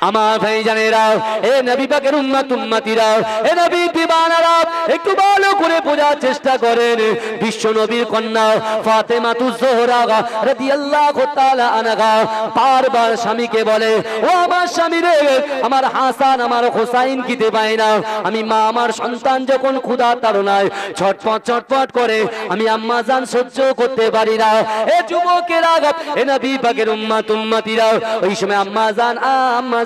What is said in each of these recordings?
আমার ভাইজানেরা, এ নবী পাকের উম্মত উম্মতিরা, এ নবী দিবানারা, একটু ভালো করে বোঝার চেষ্টা করেন। বিশ্ব নবীর কন্যা ফাতেমাতুজ জোহরা রাদিয়াল্লাহু তাআলা আনহা বারবার স্বামীকে বলে, ও আমার স্বামী রে, আমার হাসান আমার হোসাইন খেতে পায় না, আমি মা আমার সন্তান যখন ক্ষুধার তাড়নায় ছটফট ছটফট করে আমি আম্মা জান সহ্য করতে পারি না। এ যুবকেরা, এ নবী পাকের উম্মত উম্মতিরা, ওই সময় আম্মা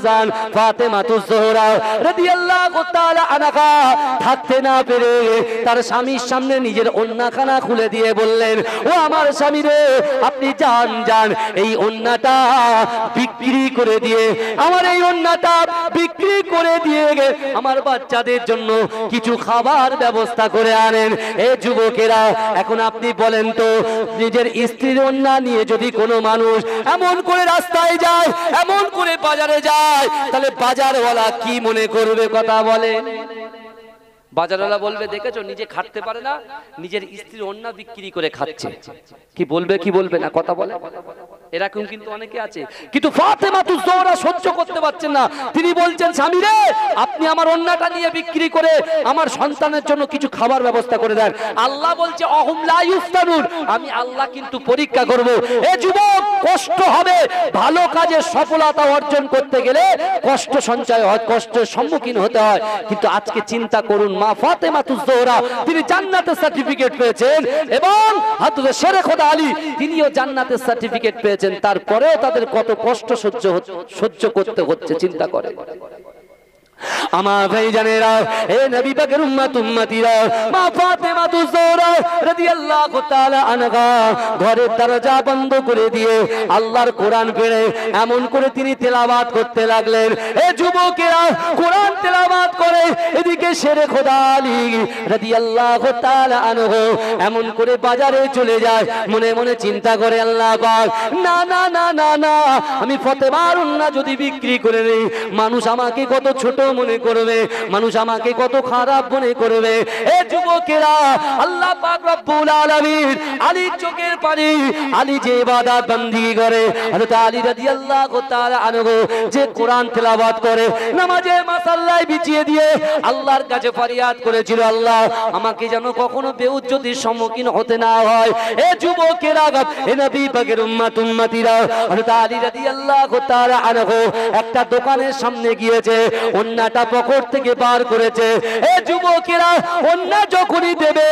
জান ফাতেমাতুজ জোহরা রাদিয়াল্লাহু তাআলা আনহা থাকতে না পেরে তার স্বামীর সামনে নিজের ওন্নাখানা খুলে দিয়ে বললেন, ও আমার স্বামী রে, আপনি যান এই ওন্নাটা বিক্রি করে দিয়ে, আমার এই ওন্নাটা বিক্রি করে দিয়ে আমার বাচ্চাদের জন্য কিছু খাবার ব্যবস্থা করে আনেন। এ যুবকেরা, এখন আপনি বলেন তো, নিজের স্ত্রীর ওন্না নিয়ে যদি কোনো মানুষ এমন করে রাস্তায় যায়, এমন করে বাজারে যায়, তাহলে বাজারওয়ালা কি মনে করবে? কথা বলেন। বাজারওয়ালা বলবে, দেখেছো নিজে খাটতে পারে না, নিজের স্ত্রীর ওন্না বিক্রি করে খাচ্ছে। কি বলবে কি বলবে না? কথা বলে। এরকম কিন্তু অনেকে আছে। কিন্তু ফাতেমাতুজ জোহরা সহ্য করতে পারছেন না। তিনি বলছেন, স্বামী রে, আপনি আমার ওন্নাটা নিয়ে বিক্রি করে আমার সন্তানের জন্য কিছু খাবার ব্যবস্থা করে দেন। আল্লাহ বলছে, অহুম লা ইফতানুন, আমি আল্লাহ কিন্তু পরীক্ষা করব। এ যুবক, কষ্ট হবে। ভালো কাজে সফলতা অর্জন করতে গেলে কষ্ট সঞ্চয় হয়, কষ্টের সম্মুখীন হতে হয়। কিন্তু আজকে চিন্তা করুন, মা ফাতেমাতুজ জোহরা তিনি জান্নাতের সার্টিফিকেট পেয়েছেন, এবং হযরত শেরে খোদা আলী তিনিও জান্নাতের সার্টিফিকেট পেয়েছেন। তারপরেও তাদের কত কষ্ট সহ্য করতে হচ্ছে, চিন্তা করে। আমার ভাইজানেরা, এ নবী পাকের উম্মত উম্মতিরা, মা ফাতেমাতুজ জোহরা রাদিয়াল্লাহু তাআলা আনহা ঘরের দরজা বন্ধ করে দিয়ে আল্লাহর কোরআন পড়ে এমন করে তিনি তেলাওয়াত করতে লাগলেন। এ যুবকেরা, কোরআন তেলাওয়াত করে এদিকে শেরে খোদা আলী রাদিয়াল্লাহু তাআলা আনহু এমন করে বাজারে চলে যায়, মনে মনে চিন্তা করে, আল্লাহ পাক, না না না না না, আমি ফাতেমার ওন্না যদি বিক্রি করে নেই, মানুষ আমাকে কত ছোট মনে করবে, মানুষ আমাকে কত খারাপ মনে করবে। এ যুবকেরা, আল্লাহ পাক রব্বুল আলামিন আলীর চোখের পানি, আলী যে ইবাদত বندگی করে, হযরত আলী রাদিয়াল্লাহু তাআলা আনহু যে কোরআন তেলাওয়াত করে নামাজে মাসাল্লায় বিছিয়ে দিয়ে আল্লাহর কাছে ফরিয়াদ করেছিল, আল্লাহ আমাকে যেন কখনো বেউজ্জতির সম্মুখীন হতে না হয়। এ যুবকেরা, এ নবী পাকের উম্মত উম্মতিরা, হযরত আলী রাদিয়াল্লাহু তাআলা আনহু একটা দোকানের সামনে গিয়েছে, ওন্নাটা পকেট থেকে বার করেছে। এ যুবকেরা, ওন্না যখনই দেবে,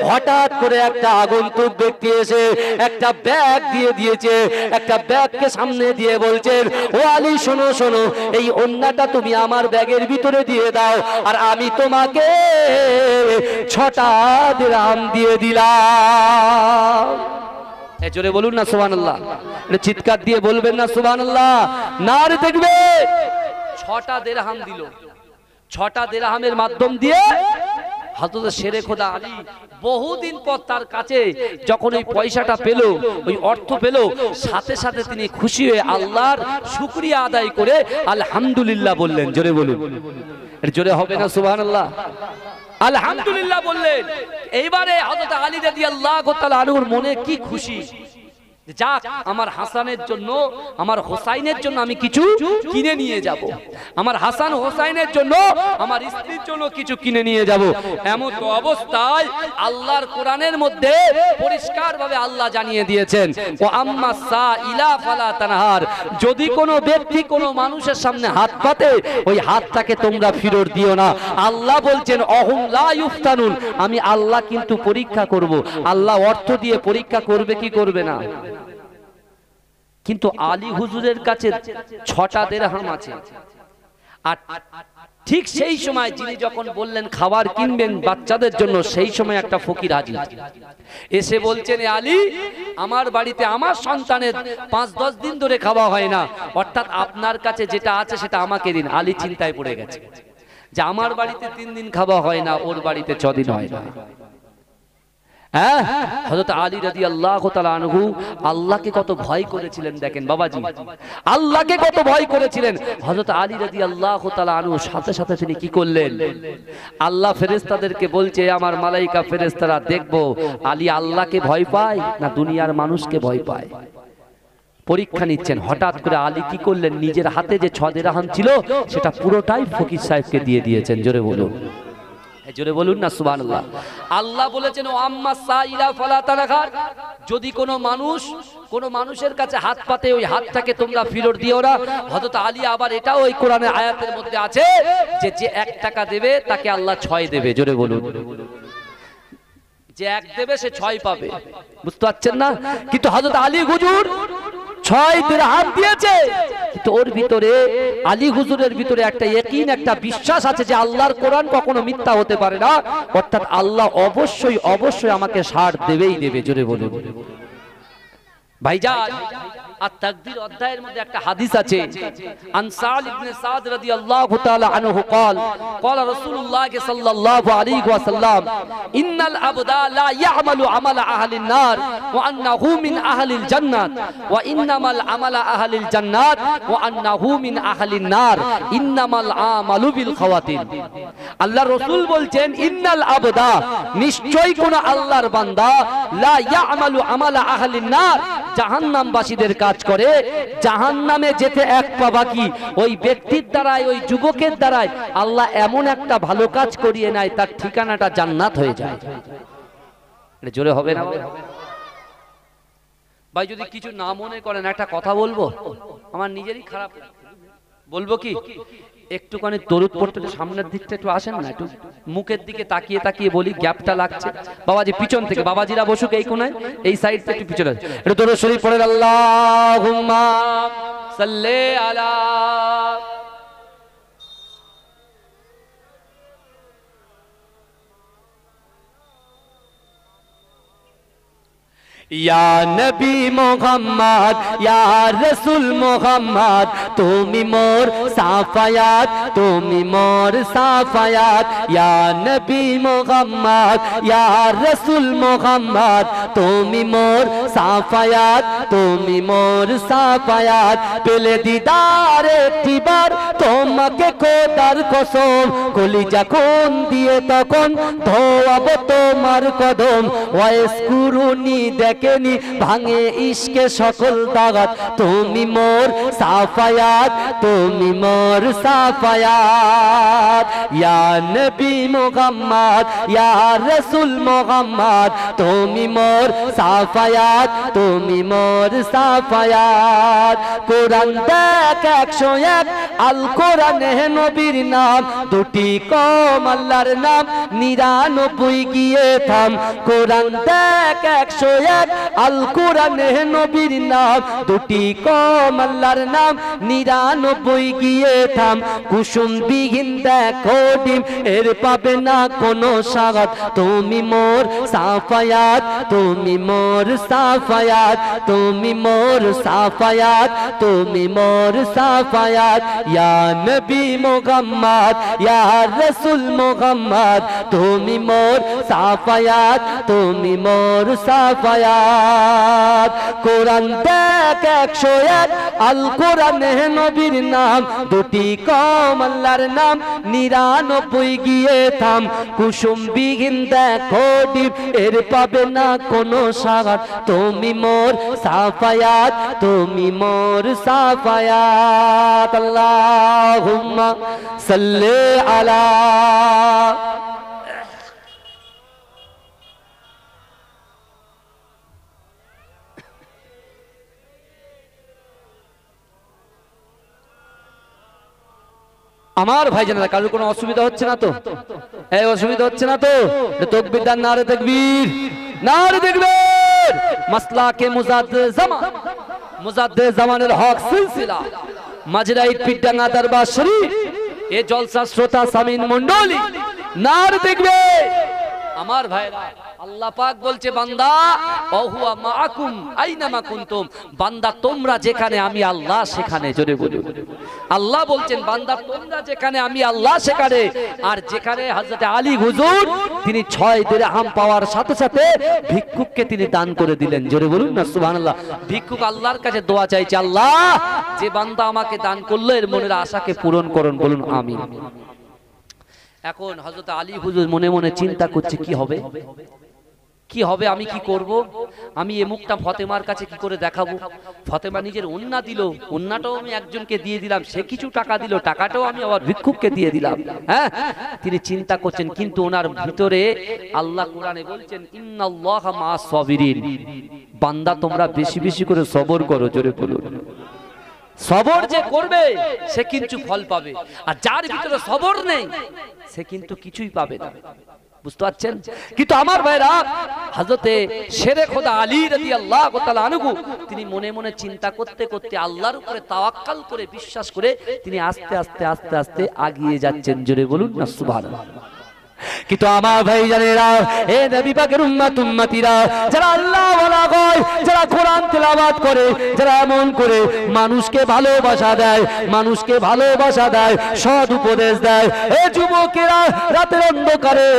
হঠাৎ করে একটা আগন্তুক ব্যক্তি এসে একটা ব্যাগ দিয়ে দিয়েছে। একটা ব্যাগকে সামনে দিয়ে বলছেন, ও আলী, শোনো শোনো, এই ওন্নাটা তুমি আমার ব্যাগের ভিতরে দিয়ে দাও, আর আমি তোমাকে 6টা দিরহাম দিয়ে দিলাম। জোরে বলুন না সুবহানাল্লাহ। চিৎকার দিয়ে বলবেন না সুবহানাল্লাহ? নারে দেখবে 6টা দিরহাম দিল। 6টা দিরহামের মাধ্যম দিয়ে হযরত শেরে খোদা আলী বহুদিন পর তার কাছে যখন ওই পয়সাটা পেল, ওই অর্থ পেল, সাথে সাথে তিনি খুশি হয়ে আল্লাহর শুকরিয়া আদায় করে আলহামদুলিল্লাহ বললেন। জোরে বলুন। জোরে হবে না সুবহানাল্লাহ? আলহামদুলিল্লাহ বললেন। এইবারে হযরত আলী রাদিয়াল্লাহু তাআলা আনহুর মনে কি খুশি, যাক, আমার হাসানের জন্য, আমার হোসাইনের জন্য আমি কিছু কিনে নিয়ে যাব, আমার হাসান হোসাইনের জন্য, আমার স্ত্রীর জন্য কিছু কিনে নিয়ে যাব। এমন তো অবস্থায় আল্লাহর কোরআনের মধ্যে পরিষ্কারভাবে আল্লাহ জানিয়ে দিয়েছেন, ও আম্মা সাইলা ফালা তানহার, যদি কোনো ব্যক্তি কোনো মানুষের সামনে হাত পাতে, ওই হাতটাকে তোমরা ফিরত দিও না। আল্লাহ বলছেন, অহুম লা ইফতানুন, আমি আল্লাহ কিন্তু পরীক্ষা করব। আল্লাহ অর্থ দিয়ে পরীক্ষা করবে কি করবে না? কিন্তু আলী হুজুরের কাছে 6টা দিরহাম আছে। আর ঠিক সেই সময় যিনি যখন বললেন খাবার কিনবেন বাচ্চাদের জন্য, সেই সময় একটা ফকির হাজির এসে বলছেন, আলী, আমার বাড়িতে আমার সন্তানের 5-10 দিন ধরে খাওয়া হয় না, অর্থাৎ আপনার কাছে যেটা আছে সেটা আমাকে দিন। আলী চিন্তায় পড়ে গেছে যে আমার বাড়িতে 3 দিন খাওয়া হয় না, ওর বাড়িতে 6 দিন হয় না। হ্যাঁ, হযরত আলী রাদিয়াল্লাহু তাআলা আনহু আল্লাহকে কত ভয় করেছিলেন দেখেন বাবাজি, আল্লাহকে কত ভয় করেছিলেন। হযরত আলী রাদিয়াল্লাহু তাআলা আনহু সাথে সাথে তিনি কি করলেন, আল্লাহ ফেরেশতাদেরকে বলছে, আমার মালাইকা ফেরেশতারা দেখবো আলী আল্লাহকে ভয় পায় না দুনিয়ার মানুষকে ভয় পায়। পরীক্ষা নিচ্ছেন। হঠাৎ করে আলী কি করলেন, নিজের হাতে যে 6 দিরহাম ছিল সেটা পুরোটাই ফকির সাহেবকে দিয়ে দিয়েছেন। জোরে বলুন, জোরে বলুন না সুবহানাল্লাহ। আল্লাহ বলেছেন ও আম্মা সাইলা ফালা তানহার, যদি কোনো মানুষের কাছে হাত পাতে ওই হাতটাকে তোমরা ফিরত দিও না। হযরত আলী আবার এটাও ওই কোরআনের আয়াতের মধ্যে আছে যে যে 1 টাকা দেবে তাকে আল্লাহ 6 দেবে। জোরে বলুন, যে 1 দেবে সে 6 পাবে। বুঝতে পারছেন না? কিন্তু হযরত আলী হুজুর 6 দিরহাম দিয়েছে, কিন্তু ওর ভিতরে আলী হুজুরের ভিতরে একটা ইয়াকিন, একটা বিশ্বাস আছে যে আল্লাহর কোরআন কখনো মিথ্যা হতে পারে না, অর্থাৎ আল্লাহ অবশ্যই অবশ্যই আমাকে 60 দেবেই দেবে। জোরে বলুন ভাইজান। আর তাকদীর অধ্যায়ের মধ্যে একটা হাদিস আছে, আনসাল ইবনে সাদ রাদিয়াল্লাহু তাআলা আনহু قال قال رسول الله صلى الله عليه وسلم ان العبد لا يعمل عمل اهل النار وانه من اهل الجنه وانما العمل اهل الجنه وانه من اهل النار انما العمل بالخواتيم। আল্লাহ রাসূল বলছেন ইন্নাল আবদা, নিশ্চয়ই কোন আল্লাহর বান্দা, লা ইয়ামালু আমালা আহলিন নার, জাহান্নামবাসীদের কাজ করে, জাহান্নামে যেতে 1 পা বাকি, ওই ব্যক্তির দ্বারাই, ওই যুবকের দ্বারাই আল্লাহ এমন একটা ভালো কাজ করিয়ে নেয় তার ঠিকানাটা জান্নাত হয়ে যায়। এটা জোরে হবে না ভাই? যদি কিছু না মনে করেন একটা কথা বলবো, আমার নিজেরই খারাপ, বলবো কি, একটুখানি দরুদ পড়তে সামনের দিকটা একটু আসেন না, একটু মুখের দিকে তাকিয়ে তাকিয়ে বলি, গ্যাপটা লাগছে। বাবাজি পিছন থেকে, বাবাজিরা বসুক এই কোণায়, এই সাইড থেকে একটু পিছনে একটু দরুদ শরীফ পড়েন। আল্লাহুম্মা সাল্লি আলা या नबी मोहम्मद या रसूल मोहम्मद, तुमी मोर साफायात, तुमी मोर साफायात, या नबी मोहम्मद या रसूल मोहम्मद, तुमी मोर साफायात, तुमी मोर साफायात। पेले दीदार একটি বার তোমাকে খোদার কসম, কলিজা কোন দিয়ে তখন ধোয়াবো তোমার কদম, ওয়াসকুরুনি দেখেনি ভাঙে ইশকে সকল দাগাত, তুমি মোর সাফায়াত, তুমি মোর সাফায়াত। ইয়া নবী মুহাম্মদ ইয়া রাসূল মুহাম্মদ, তুমি মোর সাফায়াত, তুমি মোর সাফায়াত। কোরআন দেখ 101, আল কোরআনে নবীর নাম, 2টি কম আল্লাহর নাম, 99 গিয়ে থাম। কোরআন দেখ 101, আল কোরআনে নবীর নাম, 2টি কম আল্লাহর নাম, 99 গিয়ে থাম। কুসুম বিহীন দেখো ডিম, এর পাবে না কোনো স্বাদ, তুমি মোর সাফায়াত, তুমি মোর সাফায়াত, তুমি মোর সাফায়াত, তুমি মোর সাফায়াত। ইয়া নবী মুহাম্মদ ইয়া রাসূল মুহাম্মদ, তুমি মোর সাফায়াত, তুমি মোর সাফায়াত। কোরআন দেখ 101, আল কোরআনে নবীর নাম, 2টি কম আল্লাহর নাম, 99 গিয়ে থাম। কুসুম বিহীন দেখো ডিম, এর পাবে না কোনো স্বাদ, তুমি মোর সাফায়াত, তুমি মোর সাফায়াত। আল্লাহুম্মা সাল্লি আলা আমার ভাইজানেরা, কারোর কোনো অসুবিধা হচ্ছে না তো? এই অসুবিধা হচ্ছে না তো? তাকবীর দান, নারে তাকবীর, নারে তাকবীর। মাসলাকে মুজাদ্দিদ জামানের হক সিলসিলা মাজরাইট পিডাঙ্গা দরবার শরীফ, এ জলসা শ্রোতা সামিন মণ্ডলী, নারে তাকবীর। আমার ভাইরা, আল্লাহ পাক বলছে বান্দা ওহুয়া মাআকুম আইনামা কুনতুম, বান্দা তোমরা যেখানে আমি আল্লাহ সেখানে। জোরে বলুন। আল্লাহ বলছেন বান্দা তোমরা যেখানে আমি আল্লাহ সেখানে। আর যেখানে হযরত আলী হুজুর তিনি 6 দিরহাম পাওয়ার সাথে সাথে ভিক্ষুককে তিনি দান করে দিলেন। জোরে বলুন না সুবহানাল্লাহ। ভিক্ষুক আল্লাহর কাছে দোয়া চাইছে, আল্লাহ যে বান্দা আমাকে দান করলো এর মনের আশাকে পূরণ করুন, বলুন আমিন। এখন হযরত আলী হুজুর মনে মনে চিন্তা করছে কি হবে। কি হবে, আমি কি করব, আমি এ মুখটা ফতেমার কাছে কি করে দেখাবো। ফতেমা নিজের ওন্না দিল, ওন্নাটাও আমি একজনকে দিয়ে দিলাম, সে কিছু টাকা দিল, টাকাটাও আমি আবার ভিক্ষুককে দিয়ে দিলাম। হ্যাঁ, তিনি চিন্তা করছেন, কিন্তু ওনার ভিতরে আল্লাহ কোরআনে বলছেন ইন্নাল্লাহা মা'আস সাবিরিন, বান্দা তোমরা বেশি বেশি করে সবর করো। জোরে বলুন, সবর যে করবে সে কিন্তু ফল পাবে, আর যার ভিতরে সবর নেই সে কিন্তু কিছুই পাবে না। বুঝতে পারছেন? কিন্তু আমার ভাইরা, হযরতে শেরে খোদা আলী রাদিয়াল্লাহু তাআলা আনহু তিনি মনে মনে চিন্তা করতে করতে আল্লাহর উপরে তাওয়াক্কাল করে বিশ্বাস করে তিনি আস্তে আস্তে আস্তে আস্তে এগিয়ে যাচ্ছেন। জোরে বলুন না সুবহানাল্লাহ। কিন্তু আমার ভাই জানেরা, এ নবী পাকের উম্মত উম্মতিরা, যারা আল্লাহ ওয়ালা হয়, যারা কোরআন তেলাওয়াত করে, যারা এমন করে মানুষকে ভালোবাসা দেয়, মানুষকে ভালোবাসা দেয়, সৎ উপদেশ দেয়, এ যুবকেরা রাতের অন্ধকারে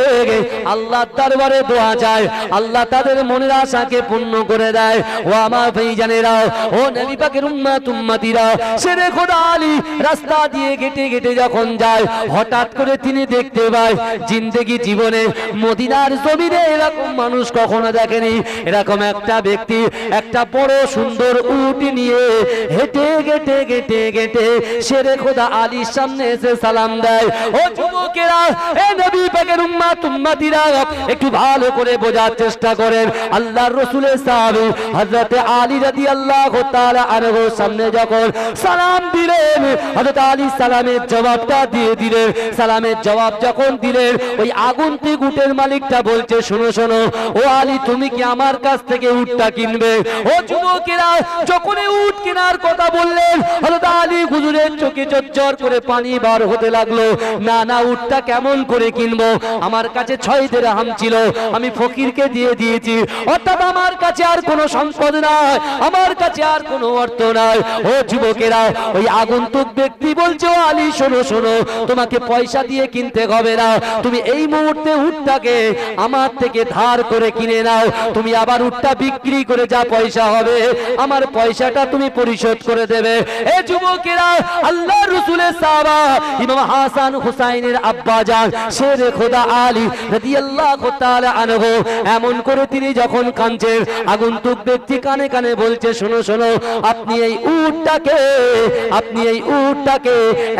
আল্লাহর দরবারে দোয়া চায়, আল্লাহ তাদের মনের আশাকে পূর্ণ করে দেয়। ও আমার ভাই জানেরা, ও নবী পাকের উম্মত উম্মতিরা, শেরে খোদা আলী রাস্তা দিয়ে হেঁটে হেঁটে যখন যায়, হঠাৎ করে তিনি দেখতে পায় জিন্দেগি জীবনে মদিনার জমিনে এরকম মানুষ কখনো দেখেনি। এরকম একটা ব্যক্তি একটা বড় সুন্দর উট নিয়ে হেঁটে হেঁটে হেঁটে হেঁটে শেরে খোদা আলীর সামনে এসে সালাম দেয়। ও যুবকেরা, এ নবী পাকের উম্মত উম্মতিরা, একটু ভালো করে বোঝার চেষ্টা করেন। আল্লাহর রাসূলের সাহাবী হযরত আলী রাদিয়াল্লাহু তাআলা আনহুর সামনে যখন সালাম দিলেন, হযরত আলী সালামের জবাবটা দিয়ে দিলেন। সালামের জবাব যখন দিলেন, ওই আগন্তুক উটের মালিকটা বলছে, শোনো শোনো, ও আলী তুমি কি আমার কাছ থেকে উটটা কিনবে? ও যুবকেরা, যখন উট কেনার কথা বললেন, হযরত আলী হুজুরের চোখে ঝরঝর করে পানি বার হতে লাগলো। না না, উটটা কেমন করে কিনবো, আমার কাছে 6 দিরহাম ছিল, আমি ফকিরকে দিয়ে দিয়েছি, অর্থাৎ আমার কাছে আর কোনো সম্পদ নাই, আমার কাছে আর কোনো অর্থ নাই। ও যুবকেরা, ওই আগন্তুক ব্যক্তি বলছে, ও আলী শোনো শোনো, তোমাকে পয়সা দিয়ে কিনতে হবে না, তুমি এই মুহূর্তে উটটাকে আমার থেকে ধার করে কিনে নাও, তুমি আবার উটটা বিক্রি করে যা পয়সা হবে আমার পয়সাটা তুমি পরিশোধ করে দেবে। এ যুবকেরা, আল্লাহর রাসূলের সাহাবা ইমাম হাসান হুসাইনের আব্বা জান শেরে খোদা আলী রাদিয়াল্লাহু তাআলা আনহু এমন করে তিনি যখন কাঁদছেন, আগন্তুক ব্যক্তি কানে কানে বলছে, শোনো শোনো, আপনি এই উটটাকে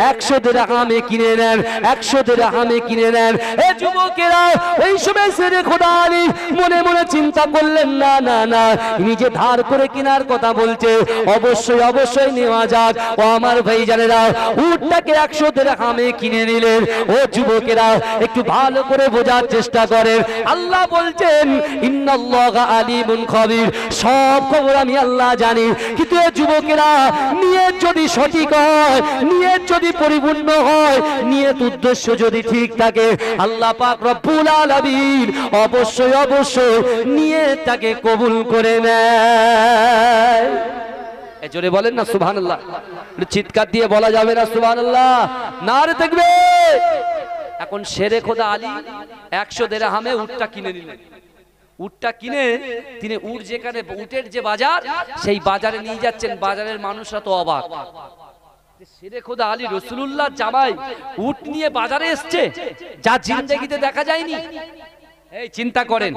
100 দিরহামে কিনে নেন, 100 দিরহামে কিনে নেন। এ যুবকেরা, এই সময় শেরে খোদা আলী মনে মনে চিন্তা করলেন, না না না, নিজে ধার করে কেনার কথা বলছে, অবশ্যই অবশ্যই নেওয়া যাক। ও আমার ভাইজানেরা, উটটাকে 100 দিরহামে কিনে নিলেন। ও যুবকেরা, একটু ভালো করে বোঝার চেষ্টা করেন। আল্লাহ বলছেন ইন্নাল্লাহা আলিমুন খাবীর, সব খবর আমি আল্লাহ জানি। কিন্তু এ যুবকেরা, নিয়ত যদি সঠিক হয়, নিয়ত যদি পরিপূর্ণ হয়, নিয়ত উদ্দেশ্য যদি ঠিক থাকে, আল্লাহ পাক রব্বুল আলামিন অবশ্যই অবশ্যই নিয়তটাকে কবুল করে নেয়। এই জোরে বলেন না সুবহানাল্লাহ, চিৎকার দিয়ে বলা যাবে না সুবহানাল্লাহ, নারে দেখবে। এখন শেরে খোদা আলী 100 দিরহামে উটটা কিনে নিলেন। উটটা কিনে তিনি উট যেখানে, উটের যে বাজার, সেই বাজারে নিয়ে যাচ্ছেন। বাজারের মানুষরা তো অবাক, শেরে খোদা আলী রাসূলুল্লাহ জামাই উট নিয়ে বাজারে এসেছে, যা জিন্দেগিতে দেখা যায়নি। এই চিন্তা করেন,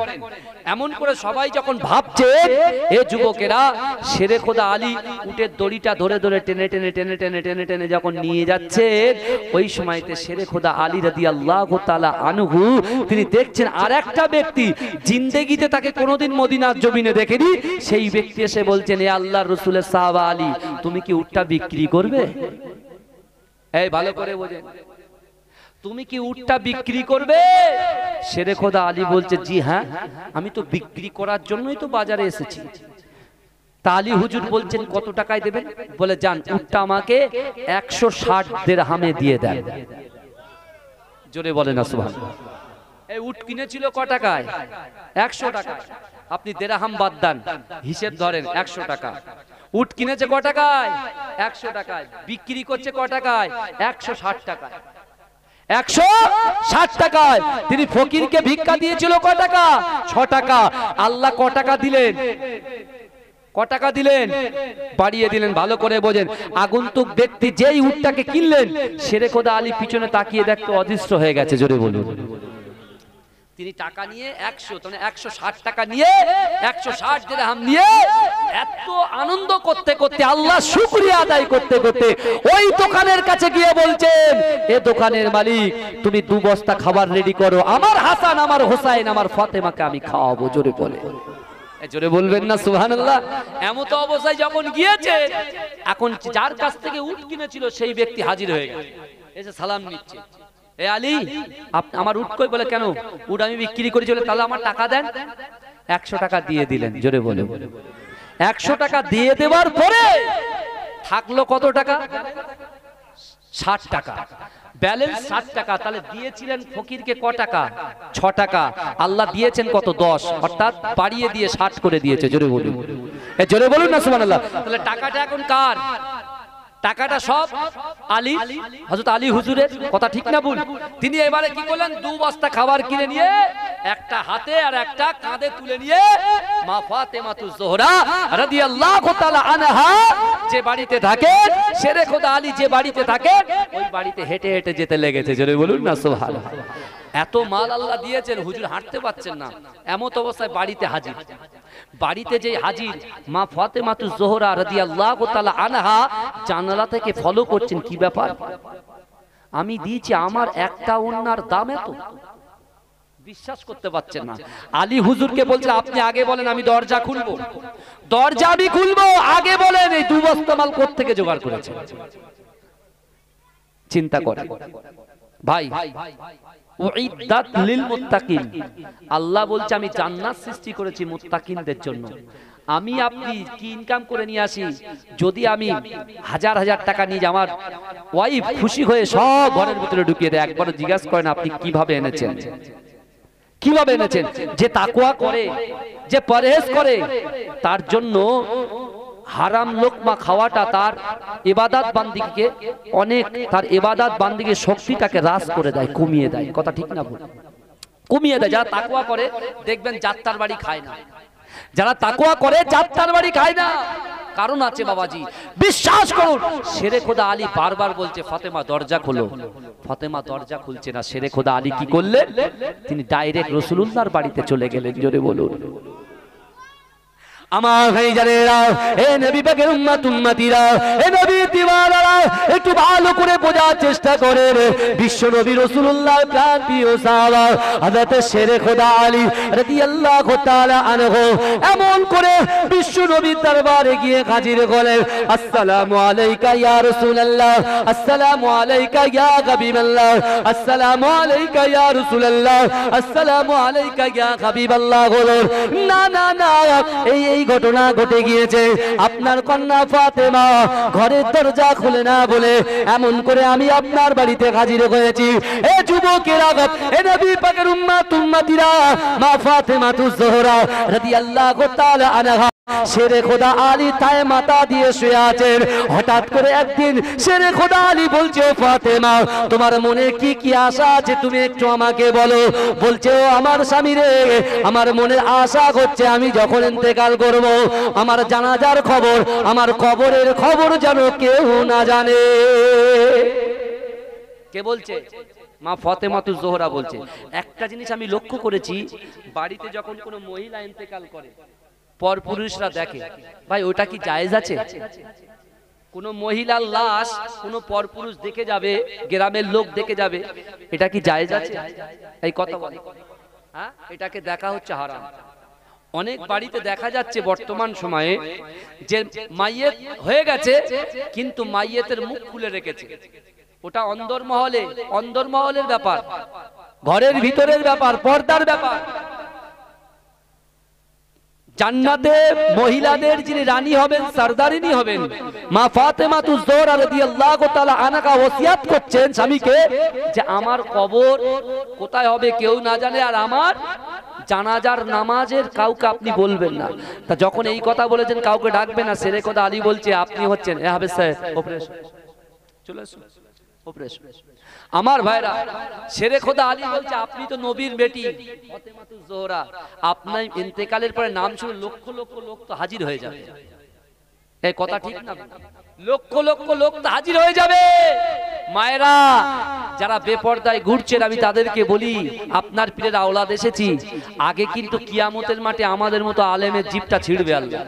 এমন করে সবাই যখন ভাবছে, এ যুবকেরা, শেরে খোদা আলী উটের দড়িটা ধরে ধরে টেনে টেনে টেনে টেনে টেনে টেনে যখন নিয়ে যাচ্ছে, ওই সময়তে শেরে খোদা আলী রাদিয়াল্লাহু তাআলা আনহু তিনি দেখছেন আর একটা ব্যক্তি জিন্দেগিতে তাকে কোনোদিন মদিনার জমিনে দেখেনি, সেই ব্যক্তি এসে বলছেন, এ আল্লাহর রাসূলের সাহাবা আলী, তুমি কি উটটা বিক্রি করবে? এই ভালো করে বোঝেন, তুমি কি উটটা বিক্রি করবে? শেরে খোদা আলী বলছে, জি হ্যাঁ, আমি তো বিক্রি করার জন্যই তো বাজারে এসেছি। তা আলী হুজুর বলছেন, কত টাকায় দেবেন? বলে, যান, উটটা আমাকে 160 দিরহামে দিয়ে দেন। জোরে বলে না সুবহানাল্লাহ। এই উট কিনেছিল ক টাকায়? 100 টাকা। আপনি দিরহাম বাদ দেন, হিসেব ধরেন 100 টাকা। উট কিনেছে ক টাকায়? 100 টাকায়। বিক্রি করছে ক টাকায়? 160 টাকায়। 160 টাকায় তিনি ফকিরকে ভিক্ষা দিয়েছিল ক টাকা? 6 টাকা। আল্লাহ ক টাকা দিলেন? ক টাকা দিলেন? বাড়িয়ে দিলেন। ভালো করে বোঝেন, আগন্তুক ব্যক্তি যেই উটটাকে কিনলেন, শেরে খোদা আলী পিছনে তাকিয়ে দেখতে অদৃশ্য হয়ে গেছে। জোরে বলুন। তিনি টাকা নিয়ে 100 মানে 160 টাকা নিয়ে 160 দিরহাম নিয়ে এত আনন্দ করতে করতে আল্লাহ শুকরিয়া আদায় করতে করতে ওই দোকানের কাছে গিয়ে বলছেন, এ দোকানের মালিক তুমি 2 বস্তা খাবার রেডি করো, আমার হাসান আমার হোসাইন আমার ফাতেমাকে আমি খাওয়াবো। জোরে বলে, জোরে বলবেন না সুবহানাল্লাহ। এমন তো অবস্থায় যখন গিয়েছে, এখন যার কাছ থেকে উট কিনেছিল সেই ব্যক্তি হাজির হয়ে গেছে, এসে সালাম নিচ্ছে। এ আলী, আমার উট কই? বলে কেন? উট আমি বিক্রি করেছি। তাহলে আমার টাকা দেন। 100 টাকা দিয়ে দিলেন। জোরে বলে, 100 টাকা দিয়ে দেওয়ার পরে থাকলো কত টাকা? 60 টাকা। ব্যালেন্স 60 টাকা। তাহলে দিয়েছিলেন ফকিরকে ক টাকা? 6 টাকা। আল্লাহ দিয়েছেন কত? 10, অর্থাৎ বাড়িয়ে দিয়ে 60 করে দিয়েছে। জোরে বলুন, জোরে বলুন না সুবহানাল্লাহ। তাহলে টাকাটা এখন কার? টাকাটা সব আলী, হযরত আলী হুজুরের। কথা ঠিক না ভুল? তিনি এবারে কি করলেন? 2 বস্তা খাবার কিনে নিয়ে একটা হাতে আর একটা কাঁধে তুলে নিয়ে মা ফাতেমাতুজ জোহরা রাদিয়াল্লাহু তাআলা আনহা যে বাড়িতে থাকেন, শেরে খোদা আলী যে বাড়িতে থাকেন, ওই বাড়িতে হেঁটে হেঁটে যেতে লেগেছে। জোরে বলুন না সুবহানাল্লাহ। এত মাল আল্লাহ দিয়েছেন, হুজুর হাঁটতে পারছেন না, এমন অবস্থায় বাড়িতে হাজির। বাড়িতে যে হাজির, মা ফাতেমাতুজ জোহরা রাদিয়াল্লাহু তাআলা আনহা জানালা থেকে ফলো করছেন, কি ব্যাপার? আমি দিয়েছি, আমার একটা ওন্নার দাম এত? বিশ্বাস করতে পারছেন না। আলী হুজুরকে বলছে, আপনি আগে বলেন, আমি দরজা খুলবো। দরজা আমি খুলবো, আগে বলেন এই 2 বস্তা মাল কোথা থেকে জোগাড় করেছেন? চিন্তা করে ভাই। উইদ্দাত লিল মুত্তাকিন, আল্লাহ বলছে আমি জান্নাত সৃষ্টি করেছি মুত্তাকিনদের জন্য। আমি আপনি কি ইনকাম করে নিয়ে আসি, যদি আমি হাজার হাজার টাকা নিয়ে আমার ওয়াইফ খুশি হয়ে সব ঘরের ভিতরে ঢুকিয়ে দেয়, একবার জিজ্ঞাসা করেন আপনি কিভাবে এনেছেন? কিভাবে এনেছেন? যে তাকওয়া করে, যে পরহেজ করে, তার জন্য হারাম লোকমা খাওয়াটা তার ইবাদত বান্দিকে অনেক, তার ইবাদত বান্দিকে শক্তিটাকে হ্রাস করে দেয়, কমিয়ে দেয়। কথা ঠিক না ভুল? কমিয়ে দেয়। যারা তাকওয়া করে দেখবেন যাত্রার বাড়ি খায় না। যারা তাকওয়া করে যাত্রার বাড়ি খায় না, কারণ আছে বাবাজি, বিশ্বাস করুন। শেরে খোদা আলী বারবার বলছে, ফাতেমা দরজা খোলো। ফাতেমা দরজা খুলছে না। শেরে খোদা আলী কি করলেন? তিনি ডাইরেক্ট রাসূলুল্লাহর বাড়িতে চলে গেলেন। জোরে বলুন। আমার ভাইজানেরা, এ নবী পাকের উম্মত উম্মতিরা, এ নবীর দিওয়ানারা, একটু ভালো করে বোঝার চেষ্টা করেন। বিশ্ব নবী রাসূলুল্লাহর প্রাণ প্রিয় সাহাবা হযরত শেরে খোদা আলী রাদিয়াল্লাহু তাআলা আনহু এমন করে বিশ্ব নবীর দরবারে গিয়ে হাজির হলেন। আসসালামু আলাইকা ইয়া রাসূলুল্লাহ, আসসালামু আলাইকা ইয়া হাবিবাল্লাহ, আসসালামু আলাইকা ইয়া রাসূলুল্লাহ, আসসালামু আলাইকা ইয়া হাবিবাল্লাহ। বলুন না না না, এই ঘটনা ঘটে গিয়েছে। আপনার কন্যা ফাতেমা ঘরের দরজা খুলে না বলে এমন করে আমি আপনার বাড়িতে হাজির হয়েছি। এ যুবকেরা, এ নবী পাকের উম্মত উম্মতিরা, মা ফাতেমাতুজ জোহরা রাদিয়াল্লাহু তাআলা আনহা শেরে খোদা আলী তায়ে মাথা দিয়ে শুয়ে আছেন। হঠাৎ করে একদিন শেরে খোদা আলী বলছে, ও ফাতেমা, তোমার মনে কি কি আশা আছে তুমি একটু আমাকে বলো। বলছে, ও আমার স্বামী রে, আমার মনের আশা হচ্ছে আমি যখন ইন্তেকাল করব, আমার জানাজার খবর, আমার কবরের খবর যেন কেউ না জানে। কে বলছে? মা ফাতেমাতুজ জোহরা বলছে, একটা জিনিস আমি লক্ষ্য করেছি, বাড়িতে যখন কোনো মহিলা ইন্তেকাল করে পরপুরুষরা দেখে, ভাই ওটা কি জায়েজ আছে? কোন মহিলার লাশ কোন পরপুরুষ দেখে যাবে, গ্রামের লোক দেখে যাবে, এটা কি জায়েজ আছে? এই কথা বলে, হ্যাঁ, এটাকে দেখা হচ্ছে হারাম। অনেক বাড়িতে দেখা যাচ্ছে বর্তমান সময়ে যে মাইয়েত হয়ে গেছে কিন্তু মাইয়েতের মুখ খুলে রেখেছে। ওটা অন্দরমহলের ব্যাপার, ঘরের ভিতরের ব্যাপার, পর্দার ব্যাপার। জান্নাতে মহিলাদের যিনি রানী হবেন, সরদারিনী হবেন, মা ফাতেমাতুজ জোহরা রাদিয়াল্লাহু তাআলা আনহা ওসিয়াত করছেন স্বামীকে যে আমার কবর কোথায় হবে কেউ না জানে, আর আমার জানাজার নামাজের কাউকে আপনি বলবেন না। তা যখন এই কথা বলেছেন কাউকে ডাকবেন না, শেরে খোদা আলী বলছে আপনি হচ্ছেন এ হাফেজ সাহেব, অপারেশন চলে আসুন, অপারেশন। আমার ভাইরা, শেরে খোদা আলী বলছে আপনি তো নবীর বেটি ফাতেমাতুজ জোহরা, আপনার ইন্তেকালের পরে নাম শুনে লক্ষ লক্ষ লোক তো হাজির হয়ে যাবে। এই কথা ঠিক না? লক্ষ লক্ষ লোক তো হাজির হয়ে যাবে। মায়েরা, যারা বেপরদায় ঘুরছেন আমি তাদেরকে বলি, আপনার পীরের আওলাদ এসেছি, আগে কিন্তু কিয়ামতের মাঠে আমাদের মতো আলেমের জিভটা ছিড়বে আল্লাহ।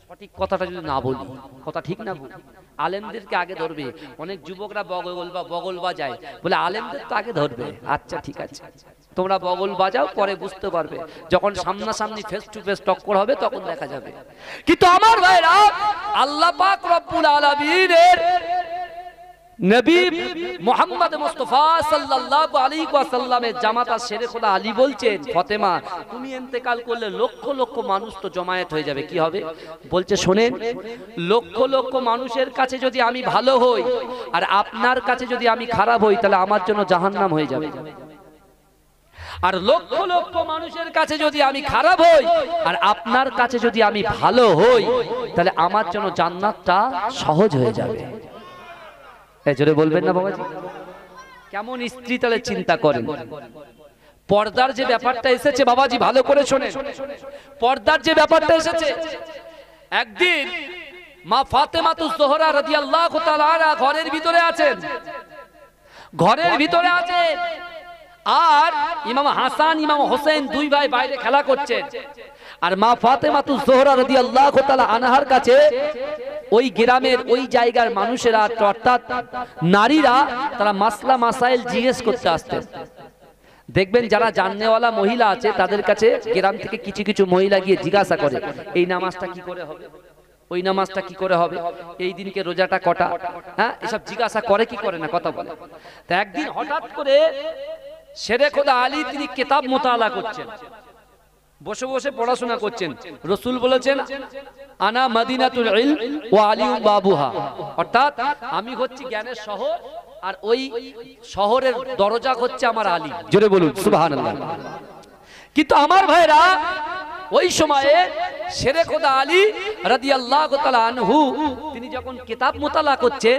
সঠিক কথাটা যদি না বলি, কথা ঠিক না বলি, আলেমদেরকে আগে ধরবে। অনেক যুবকরা বগল বাজায়, বলে আলেমদের তো আগে ধরবে। আচ্ছা ঠিক আছে, তোমরা বগল বাজাও, পরে বুঝতে পারবে, যখন সামনাসামনি ফেস টু ফেস টক্কর হবে তখন দেখা যাবে। কিন্তু আমার ভাইরা, আল্লাহ পাক রব্বুল আলামিনের নবী মুহাম্মদ মুস্তাফা সাল্লাল্লাহু আলাইহি ওয়াসাল্লামের জামাতা শেরে খোদা আলী বলছেন, ফাতেমা তুমি ইন্তেকাল করলে লক্ষ লক্ষ মানুষ তো জমায়েত হয়ে যাবে, কি হবে? বলছে শোনেন, লক্ষ লক্ষ মানুষের কাছে যদি আমি ভালো হই আর আপনার কাছে যদি আমি খারাপ হই, তাহলে আমার জন্য জাহান্নাম হয়ে যাবে। আর লক্ষ লক্ষ মানুষের কাছে যদি আমি খারাপ হই আর আপনার কাছে যদি আমি ভালো হই, তাহলে আমার জন্য জান্নাতটা সহজ হয়ে যাবে। জোরে বলবেন না বাবাজি? কেমন স্ত্রী তাহলে চিন্তা করেন। পর্দার যে ব্যাপারটা এসেছে বাবাজি, ভালো করে শোনেন, পর্দার যে ব্যাপারটা এসেছে, একদিন মা ফাতেমাতুজ জোহরা রাদিয়াল্লাহু তাআলা আনহা ঘরের ভিতরে আছেন, ঘরের ভিতরে আছেন, আর ইমাম হাসান ইমাম হোসেন দুই ভাই বাইরে খেলা করছেন। আর মা ফাতেমাতুজ জোহরা রাদিয়াল্লাহু তাআলা আনহার কাছে ওই গ্রামের ওই জায়গার মানুষেরা, অর্থাৎ নারীরা, তারা মাসলা মাসাইল জিজ্ঞেস করতে আসতেন। দেখবেন যারা জাননেওয়ালা মহিলা আছে তাদের কাছে গ্রাম থেকে কিছু কিছু মহিলা গিয়ে জিজ্ঞাসা করে, এই নামাজটা কি করে হবে, ওই নামাজটা কি করে হবে, এই দিনকে রোজাটা কটা, হ্যাঁ, এসব জিজ্ঞাসা করে কি করে না, কথা বলে। তা একদিন হঠাৎ করে শেরে খোদা আলী তিনি কিতাব মুতালা করছেন, বসে বসে পড়াশোনা করছেন। রাসূল বলেছেন, আনা মদিনাতুল ইলম ওয়া আলিউম বাবুহা, অর্থাৎ আমি হচ্ছি জ্ঞানের শহর আর ওই শহরের দরজা হচ্ছে আমার আলী। জোরে বলুন সুবহানাল্লাহ। কিন্তু আমার ভাইরা, ওই সময়ে শেরে খোদা আলী রাদিয়াল্লাহু তাআলা আনহু তিনি যখন কিতাব মুতালা করছেন,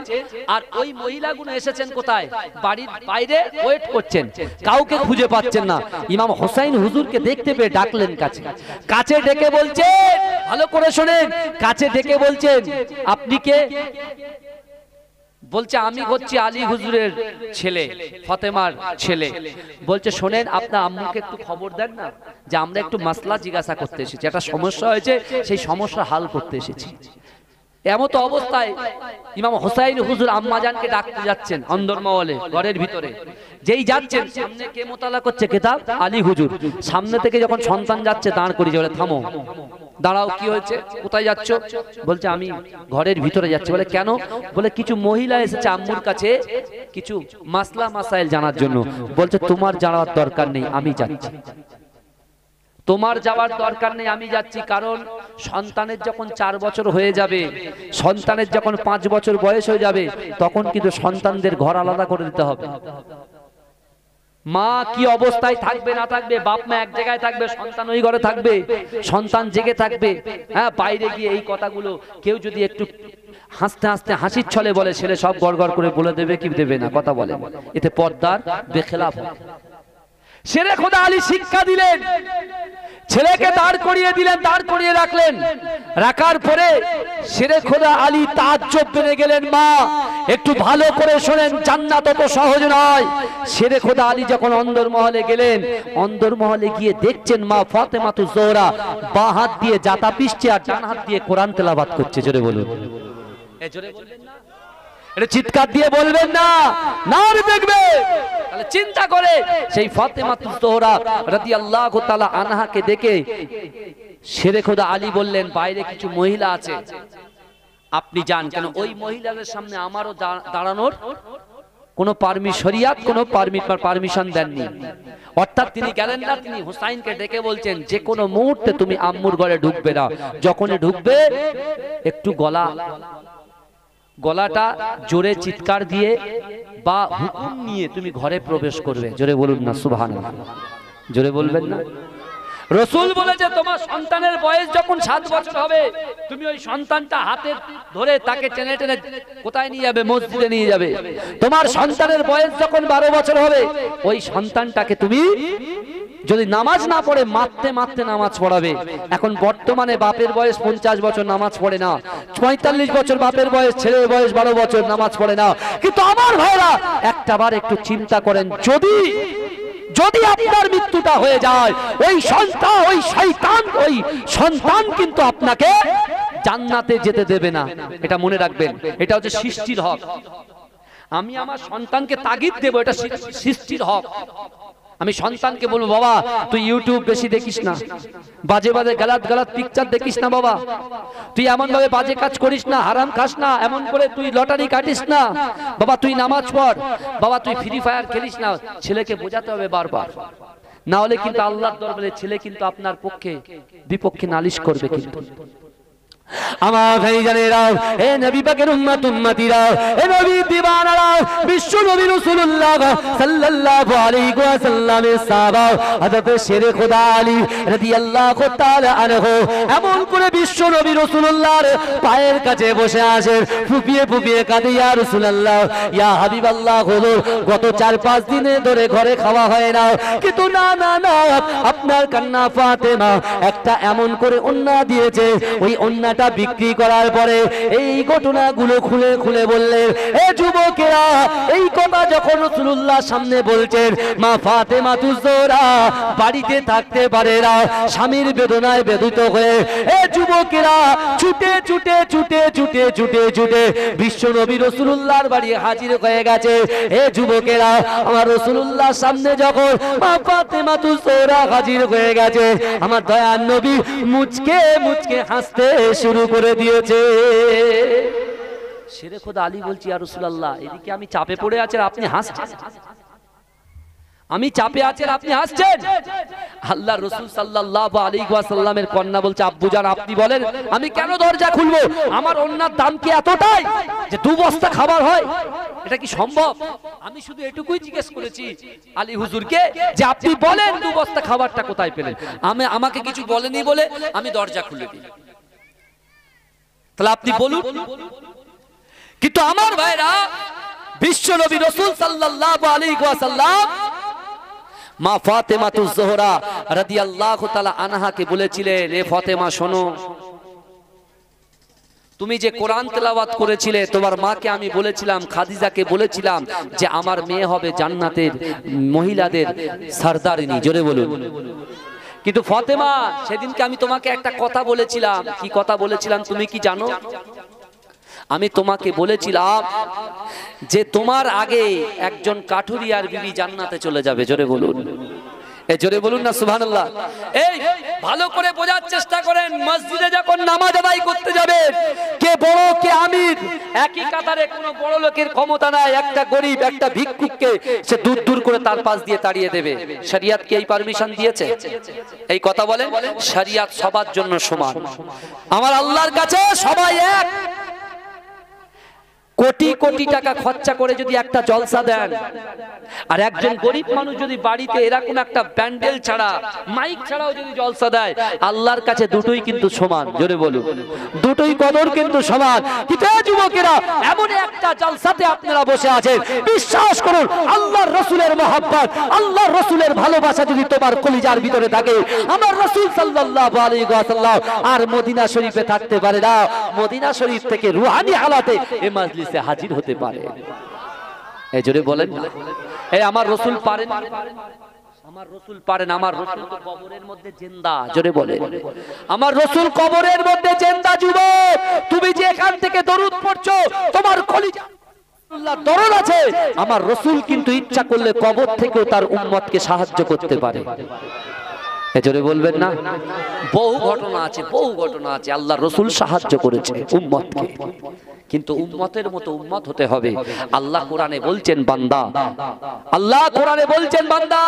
আর ওই মহিলাগুলো এসেছেন কোথায়, বাড়ির বাইরে ওয়েট করছেন, কাউকে খুঁজে পাচ্ছেন না। ইমাম হোসেন হুজুরকে দেখতে পেয়ে ডাকলেন কাছে, কাছে ডেকে বলছেন, ভালো করে শোনেন, কাছে ডেকে বলছেন, আপনি কে? বলছে আমি হচ্ছি আলী হুজুরের ছেলে, ফাতেমার ছেলে। বলছে শোনেন, আপনার আম্মুকে একটু খবর দেন না, যে আমরা একটু মাসলা জিজ্ঞাসা করতে এসেছি, একটা সমস্যা হয়েছে, সেই সমস্যা হাল করতে এসেছি। এমত অবস্থায় ইমাম হোসেন হুজুর আম্মাজানকে ডাকতে যাচ্ছেন অন্দরমহলে, ঘরের ভিতরে। যেই যাচ্ছেন, সামনে কে মোতালা করছে কিতাব? আলী হুজুর। সামনে থেকে যখন সন্তান যাচ্ছে, দাঁড় করিয়ে বলে, থামো, দাঁড়াও, কি হয়েছে, কোথায় যাচ্ছ? বলছে আমি ঘরের ভিতরে যাচ্ছি। বলে কেন? বলে কিছু মহিলা এসেছে আম্মুর কাছে কিছু মাসলা মাসাইল জানার জন্য। বলছে তোমার জানার দরকার নেই, আমি যাচ্ছি। তোমার যাওয়ার দরকার নেই, আমি যাচ্ছি। কারণ সন্তানের যখন 4 বছর হয়ে যাবে, সন্তানের যখন 5 বছর বয়স হয়ে যাবে, তখন কিন্তু সন্তানদের ঘর আলাদা করে দিতে হবে। মা কি অবস্থায় থাকবে না থাকবে, বাপ মা এক জায়গায় থাকবে, সন্তান ওই ঘরে থাকবে, সন্তান জেগে থাকবে। হ্যাঁ, বাইরে গিয়ে এই কথাগুলো কেউ যদি একটু হাসতে হাসতে হাসির ছলে বলে, ছেলে সব গড়গড় করে বলে দেবে কি দেবে না, কথা বলে, এতে পর্দার বেখেলাফ হয়। শেরে খোদা আলী শিক্ষা দিলেন, ছেলেকে দাঁড় করিয়ে দিলেন, দাঁড় করিয়ে রাখলেন। রাখার পরে শেরে খোদা আলী তাজ্জব বেড়ে গেলেন, মা একটু ভালো করে শোনেন, জান্নাত অত সহজ নয়। শেরে খোদা আলী যখন অন্দরমহলে গেলেন, অন্দরমহলে গিয়ে দেখছেন মা ফাতেমাতুজ জোহরা বাঁ হাত দিয়ে জাতা পিষছে আর ডান হাত দিয়ে কোরআন তেলাওয়াত করছে। জোরে বলুন, জোরে বলবেন না, এটা চিৎকার দিয়ে বলবেন না, না দেখবে। তাহলে চিন্তা করে সেই ফাতেমাতুজ জোহরা রাদিয়াল্লাহু তাআলা আনহাকে দেখে শেরে খোদা আলী বললেন, বাইরে কিছু মহিলা আছে, আপনি যান। কেন? ওই মহিলাদের সামনে আমারও দাঁড়ানোর কোনো শরিয়াত কোনো পারমিশন দেননি। অর্থাৎ তিনি গেলেন না, তিনি হুসাইনকে ডেকে বলছেন, যে কোনো মুহূর্তে তুমি আম্মুর ঘরে ঢুকবে না, যখনই ঢুকবে একটু গলাটা জোরে চিৎকার দিয়ে বা হুকুম নিয়ে তুমি ঘরে প্রবেশ করবে। জোরে বলুন না সুবহানাল্লাহ, জোরে বলবেন না। রাসূল বলেছে, তোমার সন্তানের বয়স যখন 7 বছর হবে, তুমি ওই সন্তানটা হাতে ধরে তাকে টেনে টেনে কোথায় নিয়ে যাবে? মসজিদে নিয়ে যাবে। তোমার সন্তানের বয়স যখন 12 বছর হবে, ওই সন্তানটাকে তুমি যদি নামাজ না পড়ে মারতে মারতে নামাজ পড়াবে। এখন বর্তমানে বাপের বয়স 50 বছর, নামাজ পড়ে না। 45 বছর বাপের বয়স, ছেলের বয়স 12 বছর, নামাজ পড়ে না। কিন্তু আমার ভাইরা একটাবার একটু চিন্তা করেন, যদি যদি আপনার মৃত্যুটা হয়ে যায়, ওই সন্তান, ওই শয়তান, ওই সন্তান কিন্তু আপনাকে জান্নাতে যেতে দেবে না। এটা মনে রাখবেন, এটা হচ্ছে সৃষ্টির হক। আমি আমার সন্তানকে তাগিদ দেব, এটা সৃষ্টির হক। আমি সন্তানকে বলবো, বাবা তুই ইউটিউব বেশি দেখিস না, বাজে বাজে গালাত গালাত পিকচার দেখিস না, বাবা তুই এমন ভাবে বাজে কাজ করিস না, হারাম খাস না, এমন করে তুই লটারি কাটিস না, বাবা তুই নামাজ পড়, বাবা তুই ফ্রি ফায়ার খেলিস না। ছেলেকে বোঝাতে হবে বারবার, না হলে কিন্তু আল্লাহর দরবারে ছেলে কিন্তু আপনার পক্ষে বিপক্ষে নালিশ করবে। কিন্তু আমার ভাইজানেরা, হে নবী পাকের উম্মত উম্মতিরা, হে নবী দিওয়ানারা, বিশ্ব নবী রাসূলুল্লাহ সাল্লাল্লাহু আলাইহি ওয়াসাল্লামের সাহাবা হযরত শেরে খোদা আলী রাদিয়াল্লাহু তাআলা আনহু এমন করে বিশ্ব নবী রাসূলুল্লাহর পায়ের কাছে বসে আছেন, ফুপিয়ে ফুপিয়ে কাঁদে, ইয়া রাসূলুল্লাহ, ইয়া হাবিবাল্লাহ, হলো গত 4-5 দিনে ধরে ঘরে খাওয়া হয় না, কিন্তু না না না, আপনার কন্যা ফাতেমা একটা এমন করে ওন্না দিয়েছে, ওই ওন্নাটা বিক্রি করার পরে এই ঘটনাগুলো খুলে খুলে বললেন। এ যুবকেরা, এই কথা যখন রাসূলুল্লাহর সামনে বলছেন, মা ফাতেমা তুজোরা বাড়িতে থাকতে পারে না, স্বামীর বেদনায় বেদুত হয়ে এ যুবকেরা ছুটে ছুটে ছুটে ছুটে ছুটে ছুটে বিশ্ব নবী রাসূলুল্লাহর বাড়ি হাজির হয়ে গেছে। এ যুবকেরা, আমার রাসূলুল্লাহর সামনে যখন মা ফাতেমা তুজোরা হাজির হয়ে গেছে, আমার দয়ার নবী মুচকে মুচকে হাসতে শুরু করে দিয়েছে। শেরে খোদা আলী বলছি, ইয়া রাসূলুল্লাহ, এদিকে আমি চাপে পড়ে আছি আর আপনি হাসছেন, আমি চাপে আছি আর আপনি হাসছেন। আল্লাহর রাসূল সাল্লাল্লাহু আলাইহি ওয়াসাল্লামের কন্যা বলছে, আব্বুজান আপনি বলেন আমি কেন দরজা খুলবো? আমার ওন্নার দাম কি এতটাই যে 2 বস্তা খাবার হয়? এটা কি সম্ভব? আমি শুধু এটুকুই জিজ্ঞেস করেছি আলী হুজুরকে যে আপনি বলেন 2 বস্তা খাবারটা কোথায় পেলেন? আমাকে কিছু বলেনি বলে আমি দরজা খুলে দিই, তাহলে আপনি বলুন। কিন্তু আমার ভাইরা, বিশ্ব নবী রাসূল সাল্লাল্লাহু আলাইহি ওয়াসাল্লাম মা ফাতেমা তুজ-জোহরা রাদিয়াল্লাহু তাআলা আনহাকে বলেছিলেন, এ ফাতেমা শোনো, তুমি যে কোরআন তেলাওয়াত করেছিলে, তোমার মাকে আমি বলেছিলাম, খাদিজাকে বলেছিলাম যে আমার মেয়ে হবে জান্নাতের মহিলাদের সরদারিনী। জোরে বলুন। কিন্তু ফাতেমা, সেদিনকে আমি তোমাকে একটা কথা বলেছিলাম। কি কথা বলেছিলাম তুমি কি জানো? আমি তোমাকে বলেছিলাম যে তোমার আগে একজন কাঠুরিয়ার বিবি জান্নাতে চলে যাবে। জোরে বলুন, এ জোরে বলুন না সুবহানাল্লাহ। এই ভালো করে বোঝার চেষ্টা করেন, মসজিদে যখন নামাজ আদায় করতে যাবেন, কে বড় কে আমির একই কাতারে, কোনো বড় লোকের ক্ষমতা নাই, একটা গরিব একটা ভিক্ষুককে সে দূর দূর করে তার পাশ দিয়ে তাড়িয়ে দেবে। শরিয়ত কি এই পারমিশন দিয়েছে? এই কথা বলেন, শরিয়ত সবার জন্য সমান। আমার আল্লাহর কাছে সবাই এক। কোটি কোটি টাকা খরচা করে যদি একটা জলসা দেন, আর একজন গরিব মানুষ যদি বাড়িতে এরকম একটা প্যান্ডেল ছাড়া মাইক ছাড়াও যদি জলসা দেয়, আল্লাহর কাছে দুটোই কিন্তু সমান। জোরে বলুন, দুটোই কদর কিন্তু সমান। কিন্তু যুবকেরা, এমন একটা জলসাতে আপনারা বসে আছেন, বিশ্বাস করুন আল্লাহর রাসূলের মহব্বত, আল্লাহর রাসূলের ভালোবাসা যদি তোমার কলিজার ভিতরে থাকে, আমার রাসূল সাল্লাল্লাহু আলাইহি ওয়াসাল্লাম আর মদিনা শরীফে থাকতে পারে না, মদিনা শরীফ থেকে রুহানি হালাতে এই মাজলিসে হাজির হতে পারে। এই জোরে বলেন না, এই আমার রাসূল পারেন, আমার রাসূল পারেন। আমার রাসূল তো কবরের মধ্যে জিন্দা। জোরে বলেন, আমার রাসূল কবরের মধ্যে জিন্দা। যুবক, তুমি যে এখান থেকে দরুদ পড়ছো, তোমার কলিজা আল্লাহ দরদ আছে। আমার রাসূল কিন্তু ইচ্ছা করলে কবর থেকেও তার উম্মতকে সাহায্য করতে পারে। এজরে বলবেন না, বহু ঘটনা আছে, বহু ঘটনা আছে আল্লাহর রাসূল সাহায্য করেছে উম্মতকে। কিন্তু উম্মতের মতো উম্মত হতে হবে। আল্লাহ কোরআনে বলছেন বান্দা, আল্লাহ কোরআনে বলছেন বান্দা,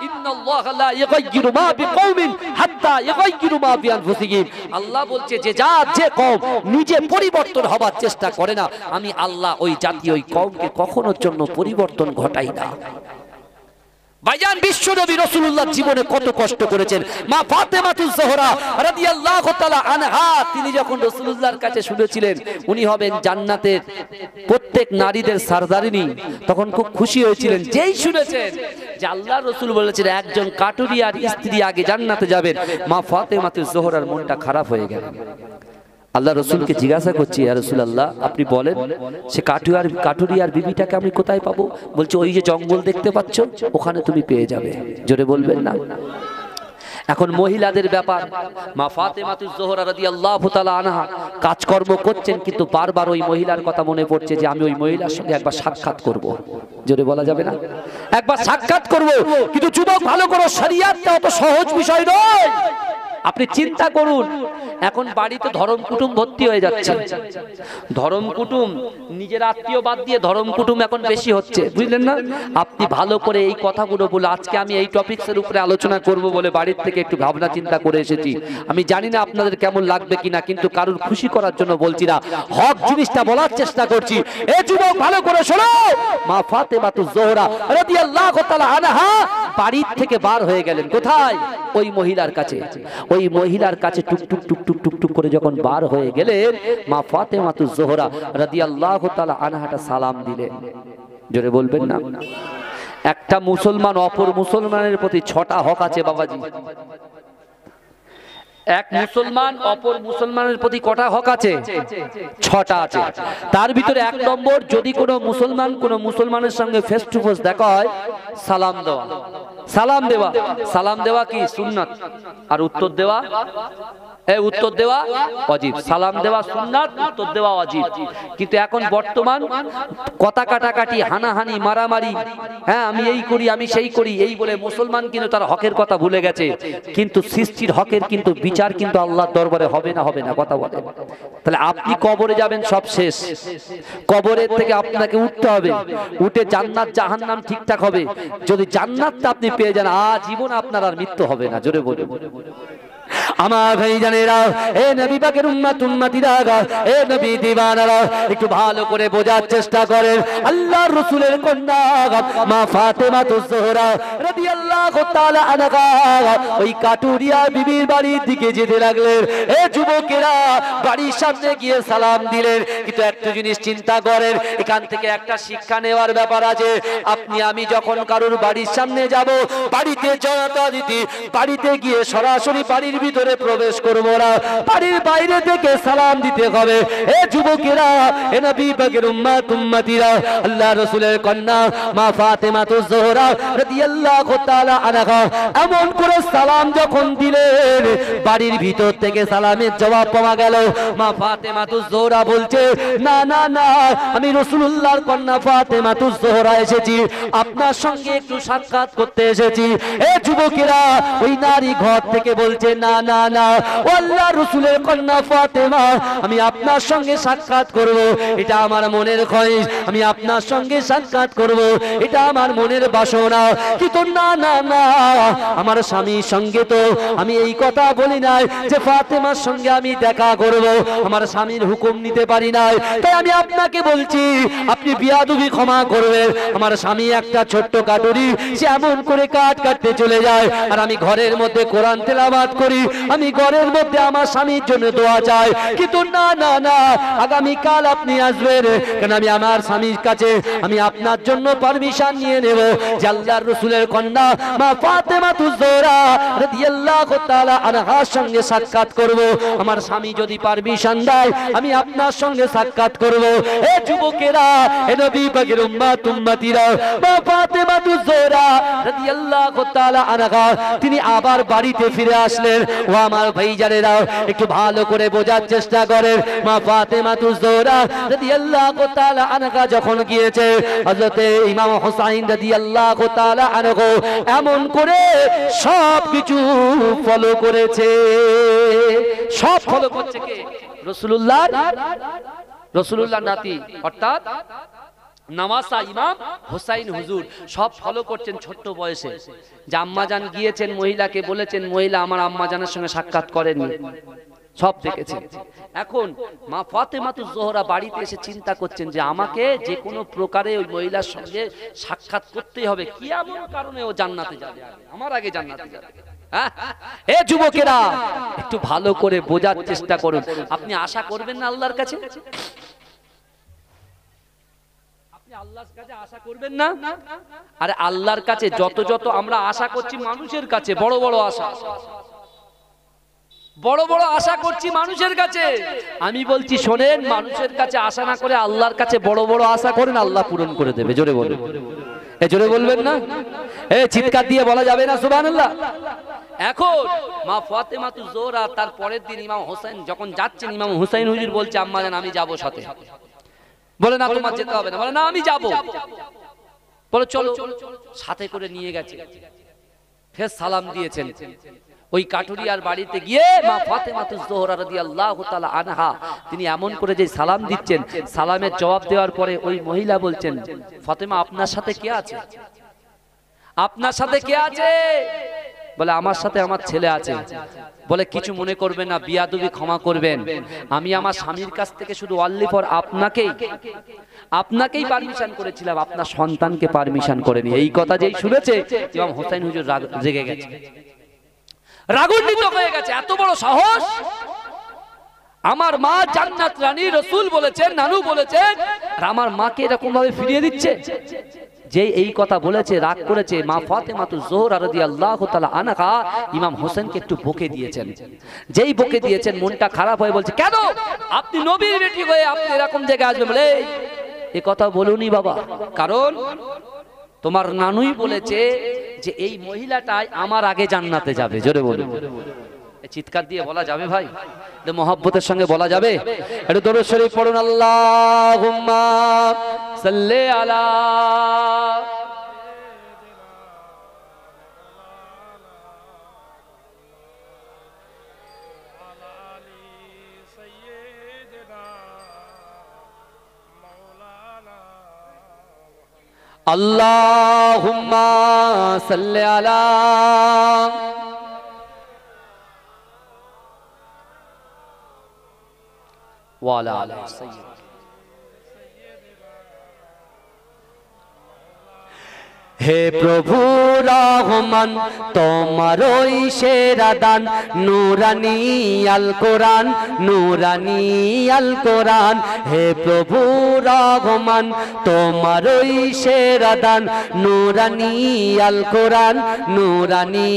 ইন্নাল্লাহা লা ইউগাইয়িরু মা বিকওমিন হাত্তা ইউগাইয়িরু মা বিআনফুসিহিম। আল্লাহ বলছে যে জাত যে কওম নিজে পরিবর্তন হবার চেষ্টা করে না, আমি আল্লাহ ওই জাতি ওই কওমকে কখনোর জন্য পরিবর্তন ঘটাই না। ভাইজান, বিশ্ব নবী রাসূলুল্লাহ জীবনে কত কষ্ট করেছেন। মা ফাতেমা তুজ-জোহরা রাদিয়াল্লাহু তাআলা আনহা, তিনি যখন রাসূলুল্লাহর কাছে শুনেছিলেন উনি হবেন জান্নাতের প্রত্যেক নারীদের সরদারিনী, তখন খুব খুশি হয়েছিলেন। যেই শুনেছেন যে আল্লাহর রাসূল বলেছেন একজন কাটুরিয়ার স্ত্রী আগে জান্নাতে যাবেন, মা ফাতেমা তুজ-জোহরার মনটা খারাপ হয়ে গেল। আল্লাহ রসুলকে জিজ্ঞাসা করছি, ইয়া রাসূলুল্লাহ আপনি বলেন সে কাঠুরিয়ার বিবিটাকে আমি কোথায় পাবো? বলছে ওই যে জঙ্গল দেখতে পাচ্ছ ওখানে তুমি পেয়ে যাবে। জোরে বলবেন না? এখন মহিলাদের ব্যাপার, মা ফাতেমাতুজ জোহরা রাদিয়াল্লাহু তাআলা আনহা কাজকর্ম করছেন, কিন্তু বারবার ওই মহিলার কথা মনে পড়ছে যে আমি ওই মহিলার সঙ্গে একবার সাক্ষাৎ করব। জোরে বলা যাবে না? একবার সাক্ষাৎ করব। কিন্তু যুবক ভালো করো, শরিয়াতটা অত সহজ বিষয় নয়। আপনি চিন্তা করুন, এখন বাড়িতে ধর্ম কুটুম ভর্তি হয়ে যাচ্ছে। ধর্ম কুটুম, নিজের আত্মীয় বাদ দিয়ে ধর্ম কুটুম এখন বেশি হচ্ছে, বুঝলেন না? আপনি ভালো করে এই কথাগুলো বলে, আজকে আমি এই টপিকসের উপরে আলোচনা করব বলে বাড়ির থেকে একটু ভাবনা চিন্তা করে এসেছি। আমি জানি না আপনাদের কেমন লাগবে কিনা, কিন্তু কারোর খুশি করার জন্য বলছি না, হক জিনিসটা বলার চেষ্টা করছি। এই যুবক ভালো করে শোনো, মা ফাতেমাতুজ জোহরা রাদিয়াল্লাহু তাআলা আনহা বাড়ির থেকে বার হয়ে গেলেন কোথায়? ওই মহিলার কাছে। ওই মহিলার কাছে টুকটুক টুকটুক টুকটুক করে যখন বার হয়ে গেলেন, মা ফাতেমাতুজ জোহরা রাদিয়াল্লাহু তাআলা আনহাটা সালাম দিলেন। জোরে বলবেন না? একটা মুসলমান অপর মুসলমানের প্রতি 6টা হক আছে বাবাজি। এক মুসলমান অপর মুসলমানের প্রতি কটা হক আছে? 6টা আছে। তার ভিতরে 1 নম্বর, যদি কোনো মুসলমানের সঙ্গে ফেস টু ফেস দেখা হয়, সালাম দেওয়া। সালাম দেওয়া, সালাম দেওয়া কি সুন্নাত, আর উত্তর দেওয়া উত্তর দেওয়া ওয়াজিব। সালাম দেওয়া সুন্নাত, উত্তর দেওয়া ওয়াজিব। কিন্তু এখন বর্তমান কথা কাটাকাটি, হানাহানি, মারামারি, হ্যাঁ আমি এই করি আমি সেই করি, এই বলে মুসলমান কিন্তু তার হকের কথা ভুলে গেছে। কিন্তু সৃষ্টির হকের কিন্তু বিচার কিন্তু আল্লাহর দরবারে হবে না, হবে না, কথা বলে। তাহলে আপনি কবরে যাবেন, সব শেষ। কবরের থেকে আপনাকে উঠতে হবে, উঠে জান্নাত জাহান্নাম ঠিকঠাক হবে। যদি জান্নাতটা আপনি পেয়ে যান, আজীবন আপনার আর মৃত্যু হবে না। জোরে বলে আমার ভাইজানেরা, এ নবী পাকের উম্মত উম্মতিরা, এ নবী দিওয়ানারা, একটু ভালো করে বোঝার চেষ্টা করেন। আল্লাহর রাসূলের কন্যা মা ফাতেমাতুজ জোহরা রাদিয়াল্লাহু তাআলা আনহা ওই কাটুরিয়া বিবির বাড়ির দিকে যেতে লাগলেন। এ যুবকেরা বাড়ির সামনে গিয়ে সালাম দিলেন। কিন্তু একটা জিনিস চিন্তা করেন, এখান থেকে একটা শিক্ষা নেওয়ার ব্যাপার আছে। আপনি আমি যখন কারোর বাড়ির সামনে যাব, বাড়িতে জয়তা দিতে, বাড়িতে গিয়ে সরাসরি বাড়ির ভিতরে প্রবেশ করব না, বাড়ির বাইরে থেকে সালাম দিতে হবে। এ যুবকেরা, এ নবী পাকের উম্মত উম্মতিরা, আল্লাহ রাসূলের কন্যা মা ফাতেমাতুজ জোহরা রাদিয়াল্লাহু তাআলা আনহা এমন করে সালাম যখন দিলেন, বাড়ির ভিতর থেকে সালামের জবাব পাওয়া গেল। মা ফাতেমাতুজ জোহরা বলছে, না না না, আমি রাসূলুল্লাহর কন্যা ফাতেমাতুজ জোহরা এসেছি, আপনার সঙ্গে একটু সাক্ষাৎ করতে এসেছি। এ যুবকেরা, ওই নারী ঘর থেকে বলছে, না না না, আল্লাহর রাসূলের কন্যা ফাতেমা, আমি আপনার সঙ্গে সাক্ষাৎ করব, এটা আমার মনের খয়েশ, আমি আপনার সঙ্গে সাক্ষাৎ করব, এটা আমার মনের বাসনা। কিন্তু না না না, আমার স্বামীর সঙ্গে তো আমি এই কথা বলি নাই যে ফাতেমার সঙ্গে আমি দেখা করব, আমার স্বামীর হুকুম নিতে পারি নাই। তাই আমি আপনাকে বলছি, আপনি বিয়াদবি ক্ষমা করবেন। আমার স্বামী একটা ছোট্ট কাটুরি, সে এমন করে কাট কাটতে চলে যায়, আর আমি ঘরের মধ্যে কোরআন তেলাওয়াত করি, আমি ঘরের মধ্যে আমার স্বামীর জন্য দোয়া চাই। কিন্তু না না না, আগামী কাল আপনি আসবেন, কারণ আমি আমার স্বামীর কাছে আমি আপনার জন্য পারমিশন নিয়ে নেব যে আল্লাহর রাসূলের কন্যা মা ফাতেমাতুজ জোহরা রাদিয়াল্লাহু তাআলা আনহার সঙ্গে সাক্ষাৎ করব। আমার স্বামী যদি পারমিশন দেয়, আমি আপনার সঙ্গে সাক্ষাৎ করব। এ যুবকেরা, এ নবী পাকের উম্মত উম্মতিরা, মা ফাতেমাতুজ জোহরা রাদিয়াল্লাহু তাআলা আনহা তিনি আবার বাড়িতে ফিরে আসলেন। ও আমার ভাইজানেরা, একটু ভালো করে বোঝার চেষ্টা করেন। মা ফাতেমাতুজ জোহরা রাদিয়াল্লাহু তাআলা আনহা যখন গিয়েছে, হযরত ইমাম হুসাইন রাদিয়াল্লাহু তাআলা আনহু এমন করে সব কিছু ফলো করেছে। সব ফলো করছে কে? রাসূলুল্লাহ নাতি, অর্থাৎ নামাসা ইমাম হুসাইন হুজুর সব ফলো করছেন ছোট্ট বয়সে। যে আম্মাজান গিয়েছেন, মহিলাকে বলেছেন, মহিলা আমার আম্মাজানের সঙ্গে সাক্ষাৎ করেননি, সব দেখেছেন। এখন মা ফাতেমাতুজ জোহরা বাড়িতে এসে চিন্তা করছেন যে আমাকে যে কোনো প্রকারে ওই মহিলার সঙ্গে সাক্ষাৎ করতেই হবে, কি এমন কারণে ও জান্নাতে যাবে, আমার আগে জান্নাতে যাবে। এ যুবকেরা, একটু ভালো করে বোঝার চেষ্টা করুন। আপনি আশা করবেন না আল্লাহর কাছে? আল্লাহর কাছে আশা করবেন না? আরে আল্লাহর কাছে যত যত আমরা আশা করছি, মানুষের কাছে বড় বড় আশা। বড় বড় আশা করছি মানুষের কাছে। আমি বলছি শোনেন, মানুষের কাছে আশা না করে আল্লাহর কাছে বড় বড় আশা করেন, আল্লাহ পূরণ করে দেবে। জোরে বলবেন, জোরে বলবেন না? চিৎকার দিয়ে বলা যাবে না সুবহানাল্লাহ? এখন মা ফাতেমাতুজ জোহরা তার পরের দিন ইমাম হোসেন যখন যাচ্ছেন, ইমাম হুসাইন হুজুর বলছে আম্মা জান আমি যাব সাথে। বলে না তোমার যেতে হবে না। বলে না আমি যাব। বলে চলো। সাথে করে নিয়ে গেছে, ফের সালাম দিয়েছেন। ওই কাটুরিয়ার বাড়িতে গিয়ে মা ফাতেমাতুজ জোহরা রাদিয়াল্লাহু তাআলা আনহা তিনি এমন করে যে সালাম দিচ্ছেন, সালামের জবাব দেওয়ার পরে ওই মহিলা বলছেন ফাতেমা আপনার সাথে কে আছে? আপনার সাথে কে আছে? বলে আমার সাথে আমার ছেলে আছে। বলে কিছু মনে করবেন না, বিয়াদবি ক্ষমা করবেন, আমি আমার স্বামীর কাছ থেকে শুধু অনলি ফর আপনাকেই পারমিশন করেছিলাম, আপনার সন্তানকে পারমিশন করেনি। এই কথা যেই শুনেছে ইমাম হোসেন হুজুর রেগে গেছে, রাগান্বিত হয়ে গেছে। এত বড় সাহস! আমার মা জান্নাত রানী, রাসূল বলেছেন, নানু বলেছেন, আর আমার মাকে এরকম ভাবে ফিরিয়ে দিচ্ছে। যে এই কথা বলেছে, রাগ করেছে, মা ফাতেমাতুজ জোহরা রাদিয়াল্লাহু তাআলা আনহা ইমাম হোসেনকে একটু বকে দিয়েছেন। যেই বকে দিয়েছেন মনটা খারাপ হয়ে বলছে কেন আপনি নবীর বেটি হয়ে আপনি এরকম জায়গায় আসবেন? বলে এই কথা বলুনি বাবা, কারণ তোমার নানুই বলেছে যে এই মহিলাটাই আমার আগে জান্নাতে যাবে। জোরে বলুন। চিৎকার দিয়ে বলা যাবে ভাই? মহব্বতের সঙ্গে বলা যাবে? একটু দরুদ শরীফ পড়ুন, আল্লাহুম্মা সাল্লি আলা আল্লাহুম্মা সাল্লি আলা ওয়া আলা আলি সাইয়্যিদ। হে প্রভু রহমান তোমারই সেরা দান, নূরানী আল কোরআন, নূরানী আল কোরআন। হে প্রভু রহমান তোমারই সেরা দান, নূরানী আল কোরআন, নূরানী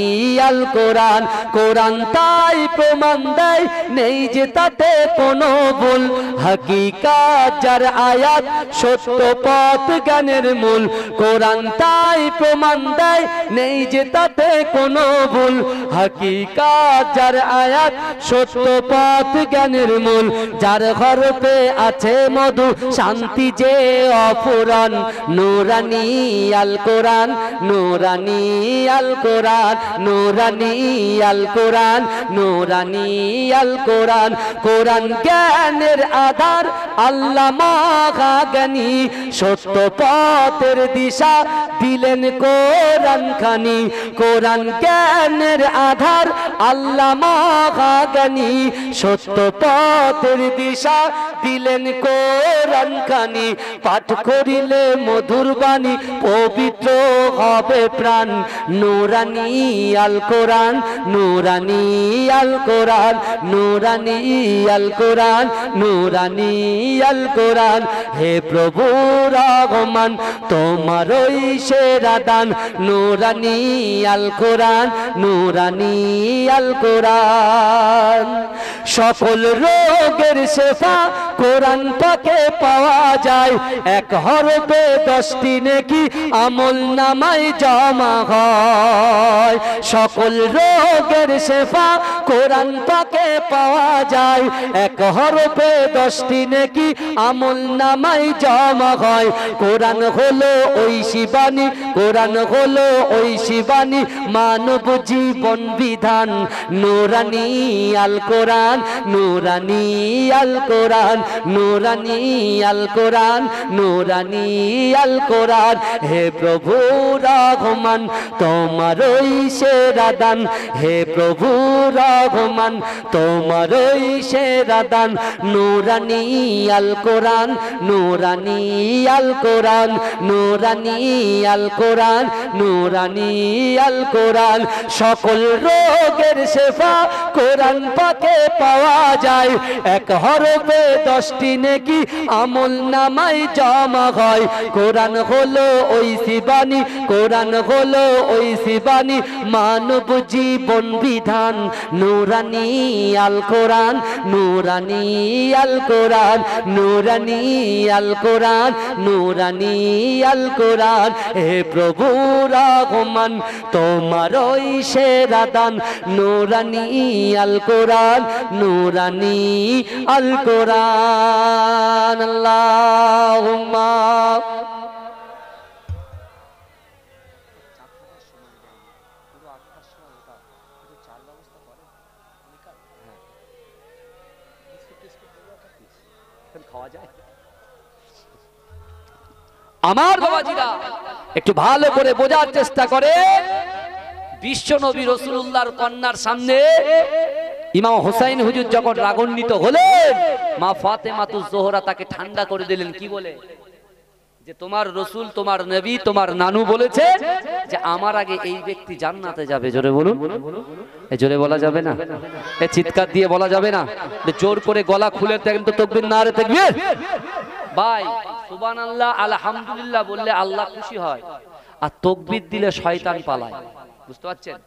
আল কোরআন। কোরআন তাই প্রমাণ দেয় নেই যে তাতে কোনো ভুল, হাকিকাত যার আয়াত সত্য পথ জ্ঞানের মূল। কোরআন তাই প্রমাণ দেয় নেই যে তাতে কোনো ভুল, হাকিকাত যার আয়াত সত্য পথ জ্ঞানের মূল। যার হরফে আছে মধু শান্তি যে অফুরান, নূরানী আল কোরআন, নূরানী আল কোরআন, নূরানী আল কোরআন, নূরানী আল কোরআন। কোরআন জ্ঞানের আধার, আল্লাহ মহাজ্ঞানী, সত্য পথের দিশা দিলেন কোরআন খানি। কোরআন জ্ঞানের আধার, আল্লাহ মহাজ্ঞানী, সত্য পথের দিশা দিলেন কোরআন খানি। পাঠ করিলে মধুর বাণী পবিত্র হবে প্রাণ, নূরানী আল কোরআন, নূরানী আল কোরআন, নূরানী আল কোরআন, নূরানী আল কোরআন। হে প্রভু রহমান তোমারই সেরা দান, নূরানী আল কোরআন, নূরানী আল কোরআন। সকল রোগের শেফা কোরআন পাকে পাওয়া যায়, এক হরফে 10টি নেকি আমল নামায় জমা হয়। সকল রোগের শেফা কোরআন পাকে পাওয়া যায়, এক হরফে 10টি নেকি আমল নামায় জমা হয়। কোরআন হলো ওই শিবানী, কোরআন হলো ওই শিবানী, মানব জীবন বিধান, নূরানী আল কোরআন, নূরানী আল কোরআন, নূরানী আল কোরআন, নূরানী আল কোরআন। হে প্রভু রহমান তোমারই সেরা দান, হে প্রভু রহমান তোমারই সেরা দান, নূরানী আল কোরআন, নূরানী আল কোরআন, নূরানী আল কোরআন, নূরানী আল কোরআন। সকল রোগের রোগের শেফা কোরআন পাকে পাওয়া যায়। এক হরফে 10টি নেকি আমল নামায় জমা হয়। কোরআন হলো ওই শিবানী, কোরআন হলো ওই শিবানী, মানব জীবন বিধান। নূরানী আল কোরআন, নূরানী আল কোরআন, নূরানী আল কোরআন, নূরানী আল কোরআন। হে প্রভু রহমান তোমার ওই সেরা দান। নূরানী আল কোরআন, নূরানী আল কোরআন। আল্লাহুম্মা আমার বাবাজিরা একটু ভালো করে বোঝার চেষ্টা করে। বিশ্ব নবী রাসূলুল্লাহর কন্যার সামনে ইমাম হোসাইন হুজুর যখন রাগান্বিত হলেন, মা ফাতেমাতুজ জোহরা তাকে ঠান্ডা করে দিলেন। কি বলে? যে তোমার রাসূল, তোমার নবী, তোমার নানু বলেছে যে আমার আগে এই ব্যক্তি জান্নাতে যাবে। জোরে বলুন। এ জোরে বলা যাবে না, এ চিৎকার দিয়ে বলা যাবে না, জোর করে গলা খুলে দেখেন তো তাকবীর নারে তাকবীর। ভাই সুবহানাল্লাহ আলহামদুলিল্লাহ বললে আল্লাহ খুশি হয়, আর তাকবীর দিলে শয়তান পালায়। বুঝতে পারছেন?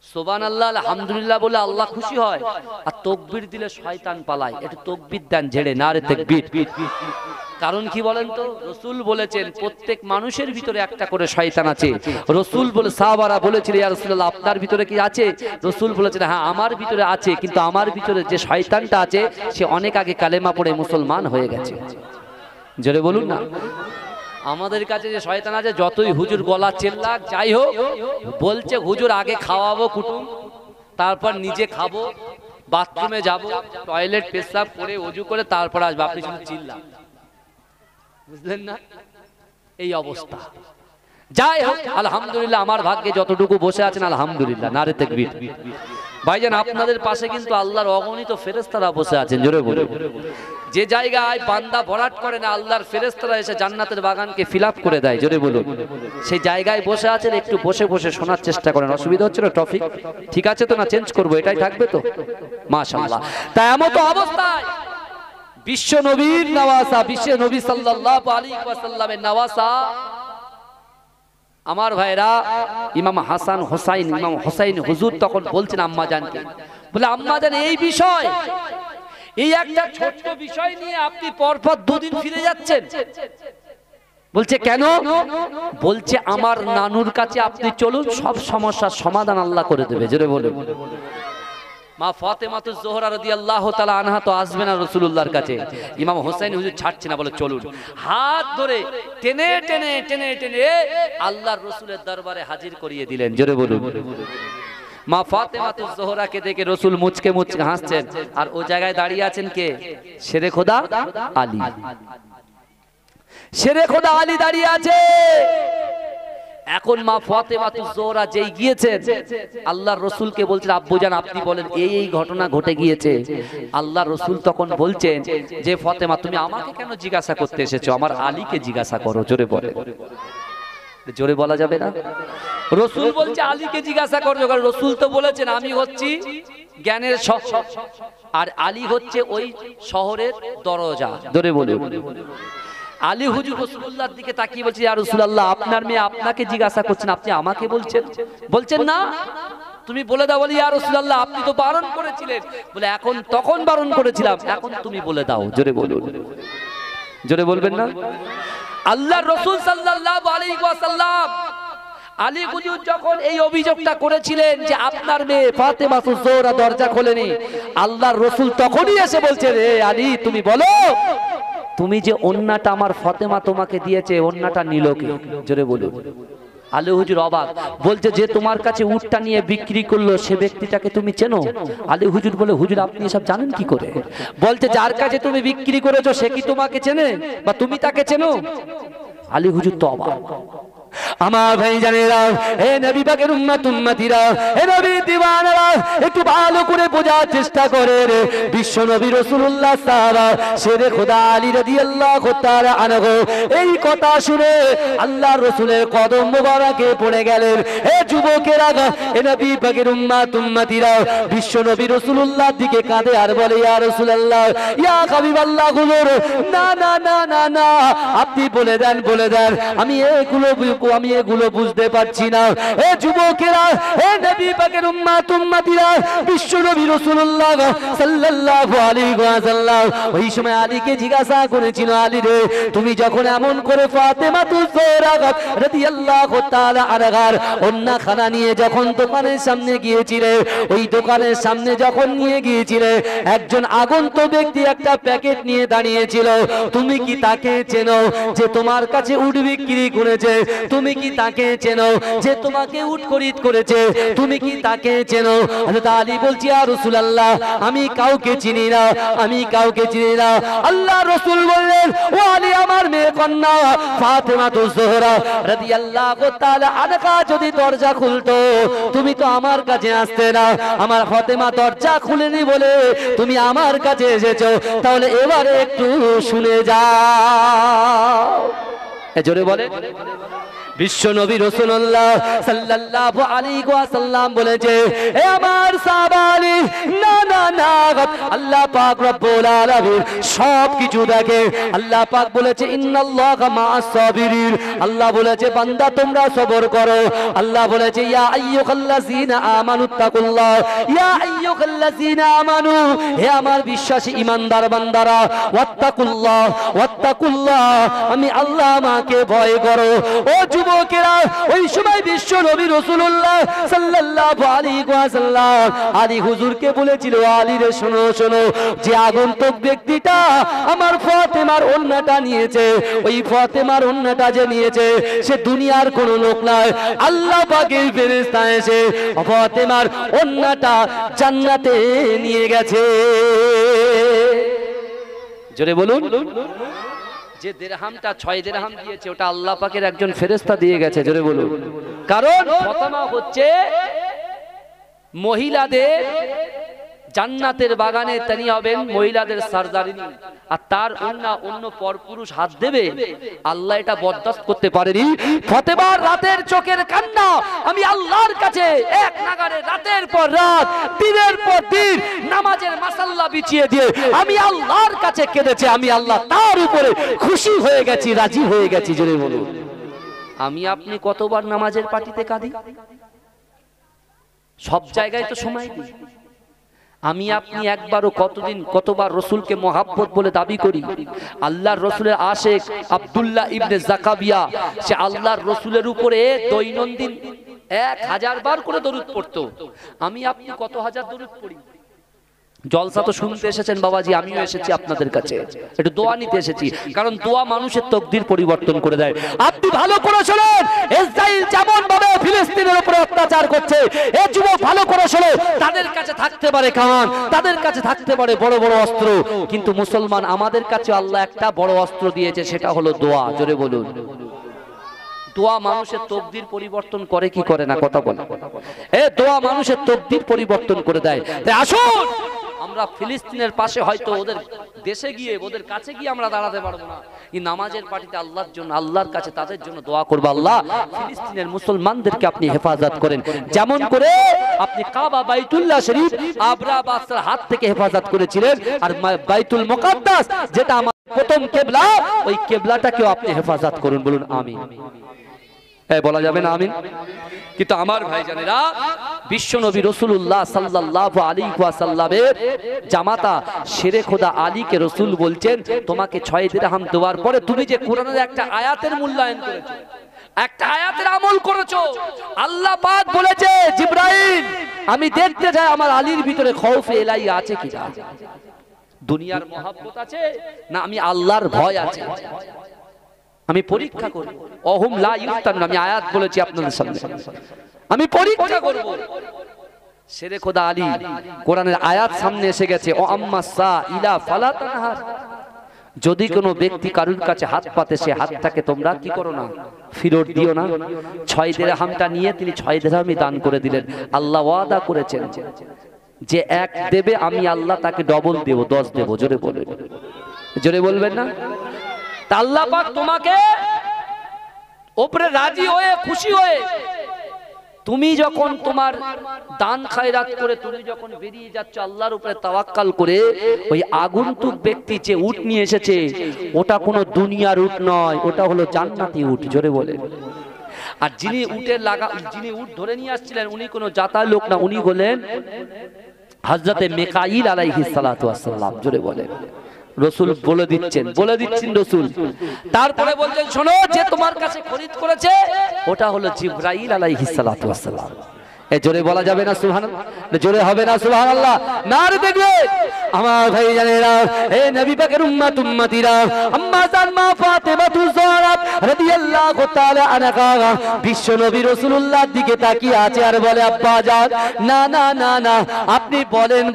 সুবহানাল্লাহ আলহামদুলিল্লাহ বলে আল্লাহ খুশি হয়, আর তাকবীর দিলে শয়তান পালায়। একটু তাকবীর দেন ঝেড়ে, নারে তাকবীর। কারণ কি বলেন তো? রাসূল বলেছেন প্রত্যেক মানুষের ভিতরে একটা করে শয়তান আছে। রাসূল বলে সাহাবারা বলেছিলেন ইয়া রাসূলুল্লাহ আপনার ভিতরে কি আছে? রাসূল বলেছেন হ্যাঁ আমার ভিতরে আছে, কিন্তু আমার ভিতরে যে শয়তানটা আছে সে অনেক আগে কালেমা পড়ে মুসলমান হয়ে গেছে। জোরে বলুন না। আমাদের কাছে যে শয়তান আছে, যতই হুজুর গলা চেল্লাক যাই হোক, বলছে হুজুর আগে খাওয়াবো কুটুম, তারপর নিজে খাবো, বাথরুমে যাব, টয়লেট পেশাব করে ওযু করে তারপর আসবো, আপনি শুধু চিল্লান। বুঝলেন না? এই অবস্থা। যাই হোক আলহামদুলিল্লাহ আমার ভাগ্যে যতটুকু বসে আছেন আলহামদুলিল্লাহ, নারে তাকবীর। ভাইজান আপনাদের পাশে কিন্তু আল্লাহর অগণিত ফেরেশতারা বসে আছেন। জোরে বলুন। যে জায়গায় বান্দা ভরাট করে না, আল্লাহর ফেরেশতারা এসে জান্নাতের বাগানকে ফিল আপ করে দেয়। জোরে বলুন। সেই জায়গায় বসে আছেন, একটু বসে বসে শোনার চেষ্টা করেন। অসুবিধা হচ্ছে না? টপিক ঠিক আছে তো? না চেঞ্জ করবো? এটাই থাকবে তো? মাশাআল্লাহ। তাই এমন অবস্থায় বিশ্ব নবীর নওয়াসা, বিশ্ব নবী সাল্লাল্লাহু আলাইহি ওয়াসাল্লামের নওয়াসা আমার ভাইরা ইমাম হাসান হোসাইন, ইমাম হোসাইন হুজুর তখন বলছেন আম্মা জানকে, বলে আম্মা জান এই বিষয়, এই একটা ছোট্ট বিষয় নিয়ে আপনি পরপর দুদিন ফিরে যাচ্ছেন। বলছে কেন? বলছে আমার নানুর কাছে আপনি চলুন, সব সমস্যার সমাধান আল্লাহ করে দেবে। জোরে বলুন। মা ফাতেমাতুজ জোহরা রাদিয়াল্লাহু তাআলা আনহা তো আসবে না রাসূলুল্লাহর কাছে, ইমাম হোসেন হুজুর ছাড়ছে না, বলে চলুন। হাত ধরে টেনে টেনে টেনে টেনে আল্লাহর রাসূলের দরবারে হাজির করিয়ে দিলেন। জোরে বলুন। মা ফাতেমাতুজ জোহরাকে দেখে রাসূল মুচকে মুচকে হাসছেন, আর ও জায়গায় দাঁড়িয়ে আছেন কে? শেরে খোদা আলী। শেরে খোদা আলী দাঁড়িয়ে আছে। এখন মা ফাতেমাতুজ জোহরা যেই গিয়েছেন আল্লাহর রাসূলকে বলছেন আব্বুজান আপনি বলেন এই এই ঘটনা ঘটে গিয়েছে। আল্লাহর রাসূল তখন বলছেন যে ফাতেমা তুমি আমাকে কেন জিজ্ঞাসা করতে এসেছো, আমার আলীকে জিজ্ঞাসা করো। জোরে বলে, জোরে বলা যাবে না? রাসূল বলছে আলীকে জিজ্ঞাসা করো, কারণ রাসূল তো বলেছেন আমি হচ্ছি জ্ঞানের শহর, আর আলী হচ্ছে ওই শহরের দরজা। জোরে বলে। আলী হুজুর রাসূলুল্লাহর দিকে তাকিয়ে বলছে ইয়া রাসূলুল্লাহ আপনার মেয়ে আপনাকে জিজ্ঞাসা করছেন, আপনি আমাকে বলছেন? বলছেন না তুমি বলে দাও। বলি ইয়া রাসূলুল্লাহ আপনি তো বারণ করেছিলেন। বলে এখন তখন বারণ করেছিলাম, এখন তুমি বলে দাও। জোরে বলুন। জোরে বলবেন না? আল্লাহর রাসূল সাল্লাল্লাহু আলাইহি ওয়াসাল্লাম আলী হুজুর যখন এই অভিযোগটা করেছিলেন যে আপনার মেয়ে ফাতেমাতুজ জোহরা দরজা খোলেনি, আল্লাহর রাসূল তখনই এসে বলছে রে আলী তুমি বলো তুমি যে ওন্নাটা আমার ফাতেমা তোমাকে দিয়েছে ওন্নাটা নিল কে? জোরে বলুন। আলী হুজুর অবাক, বলছে যে তোমার কাছে উটটা নিয়ে বিক্রি করলো সে ব্যক্তিটাকে তুমি চেনো? আলী হুজুর বলে হুজুর আপনি এসব জানেন কি করে? বলছে যার কাছে তুমি বিক্রি করেছো সে কি তোমাকে চেনে বা তুমি তাকে চেনো? আলী হুজুর তো অবাক, আমার ভাইজানেরা, হে নবী পাকের উম্মত উম্মতিরা, হে নবী দিওয়ানারা, একটু ভালো করে বোঝার চেষ্টা করেন। বিশ্ব নবী রাসূলুল্লাহ সাহাবা শেরে খোদা আলী রাদিয়াল্লাহু তাআলা আনহু এই কথা শুনে আল্লাহর রাসূলের কদম মোবারকে পড়ে গেলেন। হে যুবকেরা, হে নবী পাকের উম্মত উম্মতিরা, বিশ্ব নবী রাসূলুল্লাহর দিকে কাঁদে আর বলে, ইয়া রাসূলুল্লাহ, ইয়া হাবিবাল্লাহ, হুজুর, না না না না না, আপনি বলে দেন, বলে দেন, আমি এগুলো বুঝতে পারছি না। এ যুবকেরা, এ নবী পাকের উম্মত উম্মতিরা, বিশ্ব নবী রাসূলুল্লাহ সাল্লাল্লাহু আলাইহি ওয়াসাল্লাম ওই সময় আলীকে জিজ্ঞাসা করেছিল, আলী রে, তুমি যখন এমন করে ফাতেমা তুজোহরা রাদিয়াল্লাহু তাআলা আনহার ওন্না খানা নিয়ে যখন দোকানের সামনে গিয়েছিলে, ওই দোকানের সামনে যখন নিয়ে গিয়েছিলে, একজন আগন্তুক ব্যক্তি একটা প্যাকেট নিয়ে দাঁড়িয়েছিল, তুমি কি তাকে চেনো যে তোমার কাছে উট বিক্রি করেছে? তুমি কি তাকে চেনো যে তোমাকে উট খরিদ করেছে? তুমি কি তাকে চেনো? হযরত আলী বলছি, ইয়া রাসূলুল্লাহ, আমি কাউকে চিনি না, আমি কাউকে চিনি না। আল্লাহর রাসূল বললেন, ও আলী, আমার মেয়ে কন্যা ফাতেমা তুজোহরা রাদিয়াল্লাহু তাআলা আনহা যদি দরজা খুলতো, তুমি তো আমার কাছে আসতে না। আমার ফাতেমা দরজা খুলেনি বলে তুমি আমার কাছে এসেছো, তাহলে এবারে একটু শুনে যাও। জোরে বলে। বিশ্ব নবী রাসূলুল্লাহ সাল্লাল্লাহু আলাইহি ওয়াসাল্লাম বলেছে, হে আমার সাহাবা আলী, না না না, আল্লাহ পাক রব্বুল আলামিন সব কিছু দেখে। আল্লাহ পাক বলেছে, ইন্নাল্লাহা মাআস সাবিরিন, আল্লাহ বলেছে, বান্দা তোমরা সবর করো। আল্লাহ বলেছে, ইয়া আইয়ুহাল্লাযীনা আমানুত্তাকুল্লাহ, ইয়া আইয়ুহাল্লাযীনা আমানু, হে আমার বিশ্বাসী ঈমানদার বান্দারা, ওয়াত্তাকুল্লাহ, ওয়াত্তাকুল্লাহ, আমি আল্লাহ আমাকে ভয় করো। ও যুবকেরা, ওই সময় বিশ্ব নবী রাসূলুল্লাহ সাল্লাল্লাহু আলাইহি ওয়াসাল্লাম আলী হুজুরকে বলেছিল, আলী রে, শোনো শোনো, যে আগন্তুক ব্যক্তিটা আমার ফাতেমার ওন্নাটা নিয়েছে, ওই ফাতেমার ওন্নাটা যে নিয়েছে, সে দুনিয়ার কোনো লোক নয়, আল্লাহ পাকের ফেরেশতা এসে ফাতেমার ওন্নাটা জান্নাতে নিয়ে গেছে। জোরে বলুন। যে দিরহামটা 6 দিরহাম দিয়েছে, ওটা আল্লাহ পাকের একজন ফেরেশতা দিয়ে গেছে। জোরে বলুন। কারণ ফাতেমা হচ্ছে মহিলাদের জান্নাতের বাগানে তিনি হবেন মহিলাদের সরদারিনী, আর তার অন্য পরপুরুষ হাত দেবে, আল্লাহ এটা বরদাস্ত করতে পারেনি। ফাতেমার রাতের চোখের কান্না আমি আল্লাহর কাছে এক নাগারে রাতের পর রাত, দিনের পর দিন নামাজের মাসাল্লা বিছিয়ে দিয়ে আমি আল্লাহর কাছে কেঁদেছি। আমি আল্লাহ তার উপরে খুশি হয়ে গেছি, রাজি হয়ে গেছি। জোরে বলুন। আমি আপনি কতবার নামাজের পার্টিতে কাঁদি? সব জায়গায় তো সময় দিই। আমি আপনি একবারও কতবার রসুলকে মহাব্বত বলে দাবি করি? আল্লাহর রসুলের আশেক আব্দুল্লাহ ইবনে জাকাবিয়া, সে আল্লাহর রসুলের উপরে দৈনন্দিন 1000 বার করে দরুদ পড়তো। আমি আপনি কত হাজার দরুদ পড়ি? জলসা তো শুনতে এসেছেন বাবাজি, আমিও এসেছি আপনাদের কাছে, একটু দোয়া নিতে এসেছি, কারণ দোয়া মানুষের তকদির পরিবর্তন করে দেয়। আপনি ভালো করে শোনেন, ইসরাইল যেমন ভাবে ফিলিস্তিনের উপরে অত্যাচার করছে, এই যুবক ভালো করে শোনো, তাদের কাছে থাকতে পারে কামান, তাদের কাছে থাকতে পারে বড় বড় অস্ত্র, কিন্তু মুসলমান আমাদের কাছে আল্লাহ একটা বড় অস্ত্র দিয়েছে, সেটা হলো দোয়া। জোরে বলুন। দোয়া মানুষের তকদির পরিবর্তন করে কি করে না? কথা বলে। দোয়া মানুষের তকদির পরিবর্তন করে দেয়। তাই আসুন, আমরা ফিলিস্তিনের পাশে হয়তো ওদের দেশে গিয়ে, ওদের কাছে গিয়ে আমরা দাঁড়াতে পারবো না, এই নামাজের পার্টিতে আল্লাহর জন্য, আল্লাহর কাছে তাদের জন্য দোয়া করবো, আল্লাহ ফিলিস্তিনের মুসলমানদেরকে আপনি হেফাজত করেন, যেমন করে আপনি কাবা বাইতুল্লাহ শরীফ আবরা বাদশার হাত থেকে হেফাজত করেছিলেন, আর বাইতুল মুকাদ্দাস যেটা আমার প্রথম কিবলা, ওই কিবলাটাকেও আপনি হেফাজত করুন। বলুন আমিন। বলা যাবে না আমিন? কিন্তু আমার ভাইজানেরা, বিশ্ব নবী রাসূলুল্লাহ সাল্লাল্লাহু আলাইহি ওয়াসাল্লামের জামাতা শেরে খোদা আলীকে রাসূল বলছেন, তোমাকে 6 দিরহাম দেওয়ার পরে তুমি যে কোরআনের একটা আয়াতের মূল্যায়ন করেছো, একটা আয়াতের আমল করেছো, আল্লাহ পাক বলেছে, জিবরাইল আমি দেখতে চাই আমার আলীর ভিতরে খৌফে ইলাহি আছে কিনা, দুনিয়ার মহব্বত আছে না আমি আল্লাহর ভয় আছে, আমি পরীক্ষা করব। অহুম লা ইফতানুন, আমি আয়াত বলেছি আপনাদের সামনে, আমি পরীক্ষা করব। শেরে খোদা আলী কোরআনের আয়াত সামনে এসে গেছে, ও আম্মা সা ইলা ফালা তানহার, যদি কোনো ব্যক্তি কারুর কাছে হাত পাতে সে হাতটাকে তোমরা কি করো না, ফেরত দিও না। 6 দিরহামটা নিয়ে তিনি 6 দিরহামই দান করে দিলেন। আল্লাহ ওয়াদা করেছেন যে 1 দেবে আমি আল্লাহ তাকে ডবল দেব, 10 দেব। জোরে বলবেন, জোরে বলবেন না? তা আল্লাহ পাক তোমাকে উপরে রাজি হয়ে খুশি হয়ে তুমি যখন তোমার দান খায়রাত করে তুমি যখন বেরিয়ে যাচ্ছ আল্লাহর উপরে তাওয়াক্কাল করে, ওই আগন্তুক ব্যক্তি যে উট নিয়ে এসেছে ওটা কোনো দুনিয়ার উট নয়, ওটা হলো জান্নাতি উট। জোরে বলে। আর যিনি যিনি উট ধরে নিয়ে আসছিলেন উনি কোনো জাতার লোক না, উনি হলেন হযরতে মিকাইল আলাইহিস সালাতু ওয়াস সালাম। জোরে বলে। রসুল বলে দিচ্ছেন রসুল। তারপরে বলছেন শোনো, যে তোমার কাছে খরিদ করেছে ওটা হলো জিবরাইল আলাইহিস সালাতু ওয়াস সালাম। জোরে বলা যাবে না সুবহানাল্লাহ? জোরে হবে না সুবহানাল্লাহ? নারে দেখবে আমার ভাই জানেরা, হে নবী পাকের উম্মতিরা, আম্মা জান মা ফাতেমাতুজ জোহরা রাদিয়াল্লাহু তাআলা আনহা বিশ্ব নবী রাসূলুল্লাহর দিকে তাকিয়ে আছে আর বলে, আব্বা জান না না না না, আপনি বলেন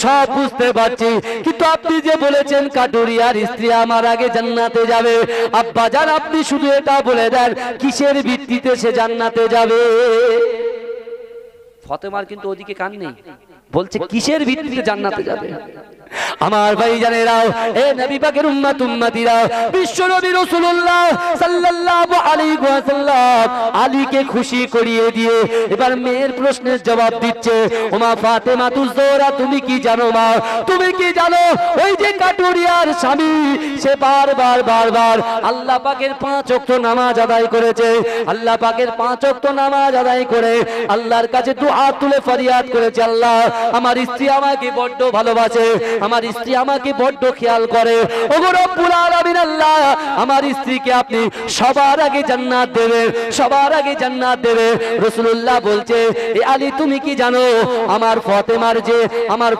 সব বুঝতে পারছি, কিন্তু আপনি যে বলেছেন কাটুরিয়ার স্ত্রী আমার আগে জান্নাতে যাবে, আব্বা জান আপনি শুধু এটা বলে দেন কিসের ভিত্তিতে সে জান্নাতে যাবে। ফাতেমার কিন্তু ওদিকে কান নেই, বলছে কিসের ভিত্তিতে জান্নাতে যাবে। আমার ভাই জানেরা, এ নবী পাকের উম্মতিরা, বিশ্ব নবী রাসূলুল্লাহ সাল্লাল্লাহু আলাইহি ওয়াসাল্লাম আলীকে খুশি করিয়ে দিয়ে এবার মেয়ের প্রশ্নের জবাব দিচ্ছে। ওমা ফাতেমাতুজ জোহরা, তুমি কি জানো মা, তুমি কি জানো ওই যে কাটুরিয়ার স্বামী সে বারবার আল্লাহ পাকের 5 ওয়াক্ত নামাজ আদায় করেছে, আল্লাহ পাকের 5 ওয়াক্ত নামাজ আদায় করে আল্লাহর কাছে দুআ তুলে ফরিয়াদ করেছে, আল্লাহ আমার স্ত্রী আমাকে বড্ড ভালোবাসে, আমার স্ত্রী আমাকে বড্ড খেয়াল করে, ওগো রব্বুল আলামিন আল্লাহ আমার স্ত্রীকে আপনি সবার আগে জান্নাত দেবেন, সবার আগে জান্নাত দেবে। রাসূলুল্লাহ বলছে, এ আলী তুমি কি জানো আমার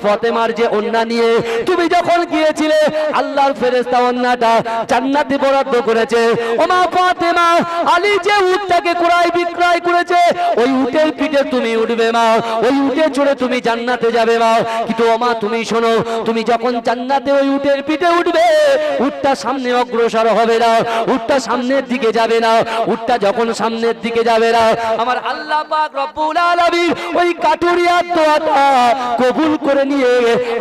ফাতেমার যে ওন্না নিয়ে তুমি যখন গিয়েছিলে আল্লাহর ফেরেশতা ওন্নাটা জান্নাতে বরাদ্দ করেছে। ওমা ফাতেমা, আলী যে উটটাকে ক্রয় বিক্রয় করেছে ওই উটের পিঠে তুমি উঠবে মা, ওই উটে চড়ে তুমি জান্নাতে যাবে মা। কিন্তু ওমা তুমি শোনো, তুমি যখন জান্নাতে ওই উটের পিঠে উঠবে উটটা সামনে অগ্রসর হবে না, উটটা সামনের দিকে যাবে না, উটটা যখন সামনের দিকে যাবে না আমার আল্লাহ পাক রব্বুল আলামিন ওই কাটুরিয়ার দোয়াটা কবুল করে নিয়ে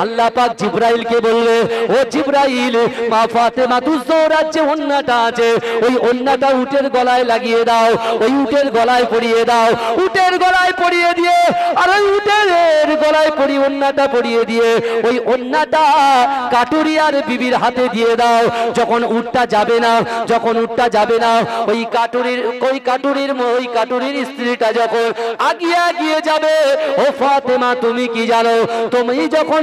আল্লাহ পাক জিবরাইলকে বলবে, ও জিবরাইল মা ফাতেমাতুজ জোহরার যে ওন্নাটা আছে ওই ওন্নাটা উটের গলায় লাগিয়ে দাও, ওই উটের গলায় পরিয়ে দাও, উটের গলায় পরিয়ে দিয়ে আর ওই উটের গলায় পরিয়ে ওন্নাটা পরিয়ে দিয়ে ওই ওন্নাটা কাটুরিয়ার বিবির হাতে দিয়ে দাও। যখন উটটা যাবে না ওই কাটুরির স্ত্রীটা যখন আগিয়ে যাবে, ও ফাতেমা তুমি কি জানো, তুমি যখন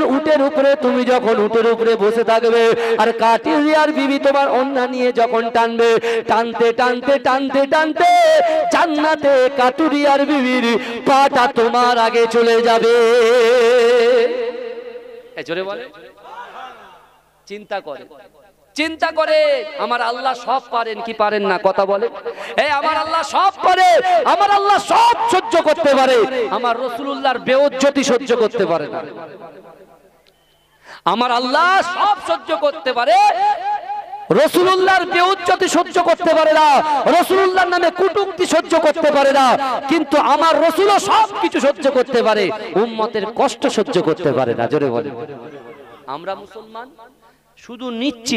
উটের উপরে বসে থাকবে আর কাটুরিয়ার বিবি তোমার ওন্না নিয়ে যখন টানবে, টানতে জান্নাতে কাটুরিয়ার বিবির পাটা তোমার আগে চলে যাবে। জোরে বলে। চিন্তা করে আমার আল্লাহ সব পারেন কি পারেন না? কথা বলে। আমার আল্লাহ সব পারে, আমার আল্লাহ সব সহ্য করতে পারে, আমার রাসূলুল্লাহর বেইজ্জতি সহ্য করতে পারে না। আমার আল্লাহ সব সহ্য করতে পারে, রাসূলুল্লাহর বেইজ্জতি সহ্য করতে পারে না, রাসূলুল্লাহর নামে কটূক্তি সহ্য করতে পারে না, কিন্তু আমার রাসূলও সব কিছু সহ্য করতে পারে, উম্মতের কষ্ট সহ্য করতে পারে না। জোরে বলে। আমরা মুসলমান শুধু দিচ্ছি,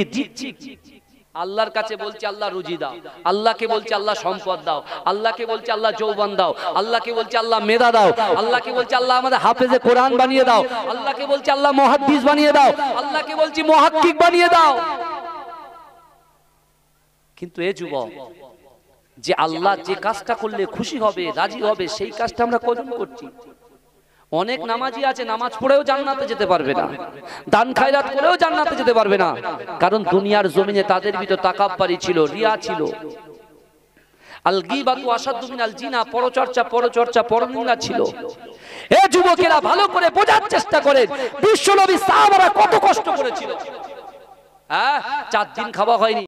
আল্লাহর কাছে বলছি আল্লাহ রুজি দাও, আল্লাহকে বলছি আল্লাহ সম্পদ দাও, আল্লাহকে বলছি আল্লাহ যৌবন দাও, আল্লাহকে বলছি আল্লাহ মেধা দাও, আল্লাহকে বলছি আল্লাহ আমাদের হাফেজে কোরআন বানিয়ে দাও, আল্লাহকে বলছি আল্লাহ মুহাদ্দিস বানিয়ে দাও, আল্লাহকে বলছি মুহাক্কিক বানিয়ে দাও। কিন্তু এ যুবক, যে আল্লাহ যে কাজটা করলে খুশি হবে রাজি হবে সেই কাজটা আমরা কখন করছি? অনেক নামাজি আছে নামাজ পড়েও জান্নাতে যেতে পারবে না, দান খায়রাত করেও জান্নাতে যেতে পারবে না, কারণ দুনিয়ার জমিনে তাদের ভিতর তাকাব্বুরি ছিল, রিয়া ছিল। আল গীবাতু আশাদ্দু মিনাল জিনা, পরচর্চা পরনিন্দা ছিল। এ যুবকেরা ভালো করে বোঝার চেষ্টা করেন বিশ্বনবী সাহাবারা কত কষ্ট করেছিল। 4 দিন খাওয়া হয়নি।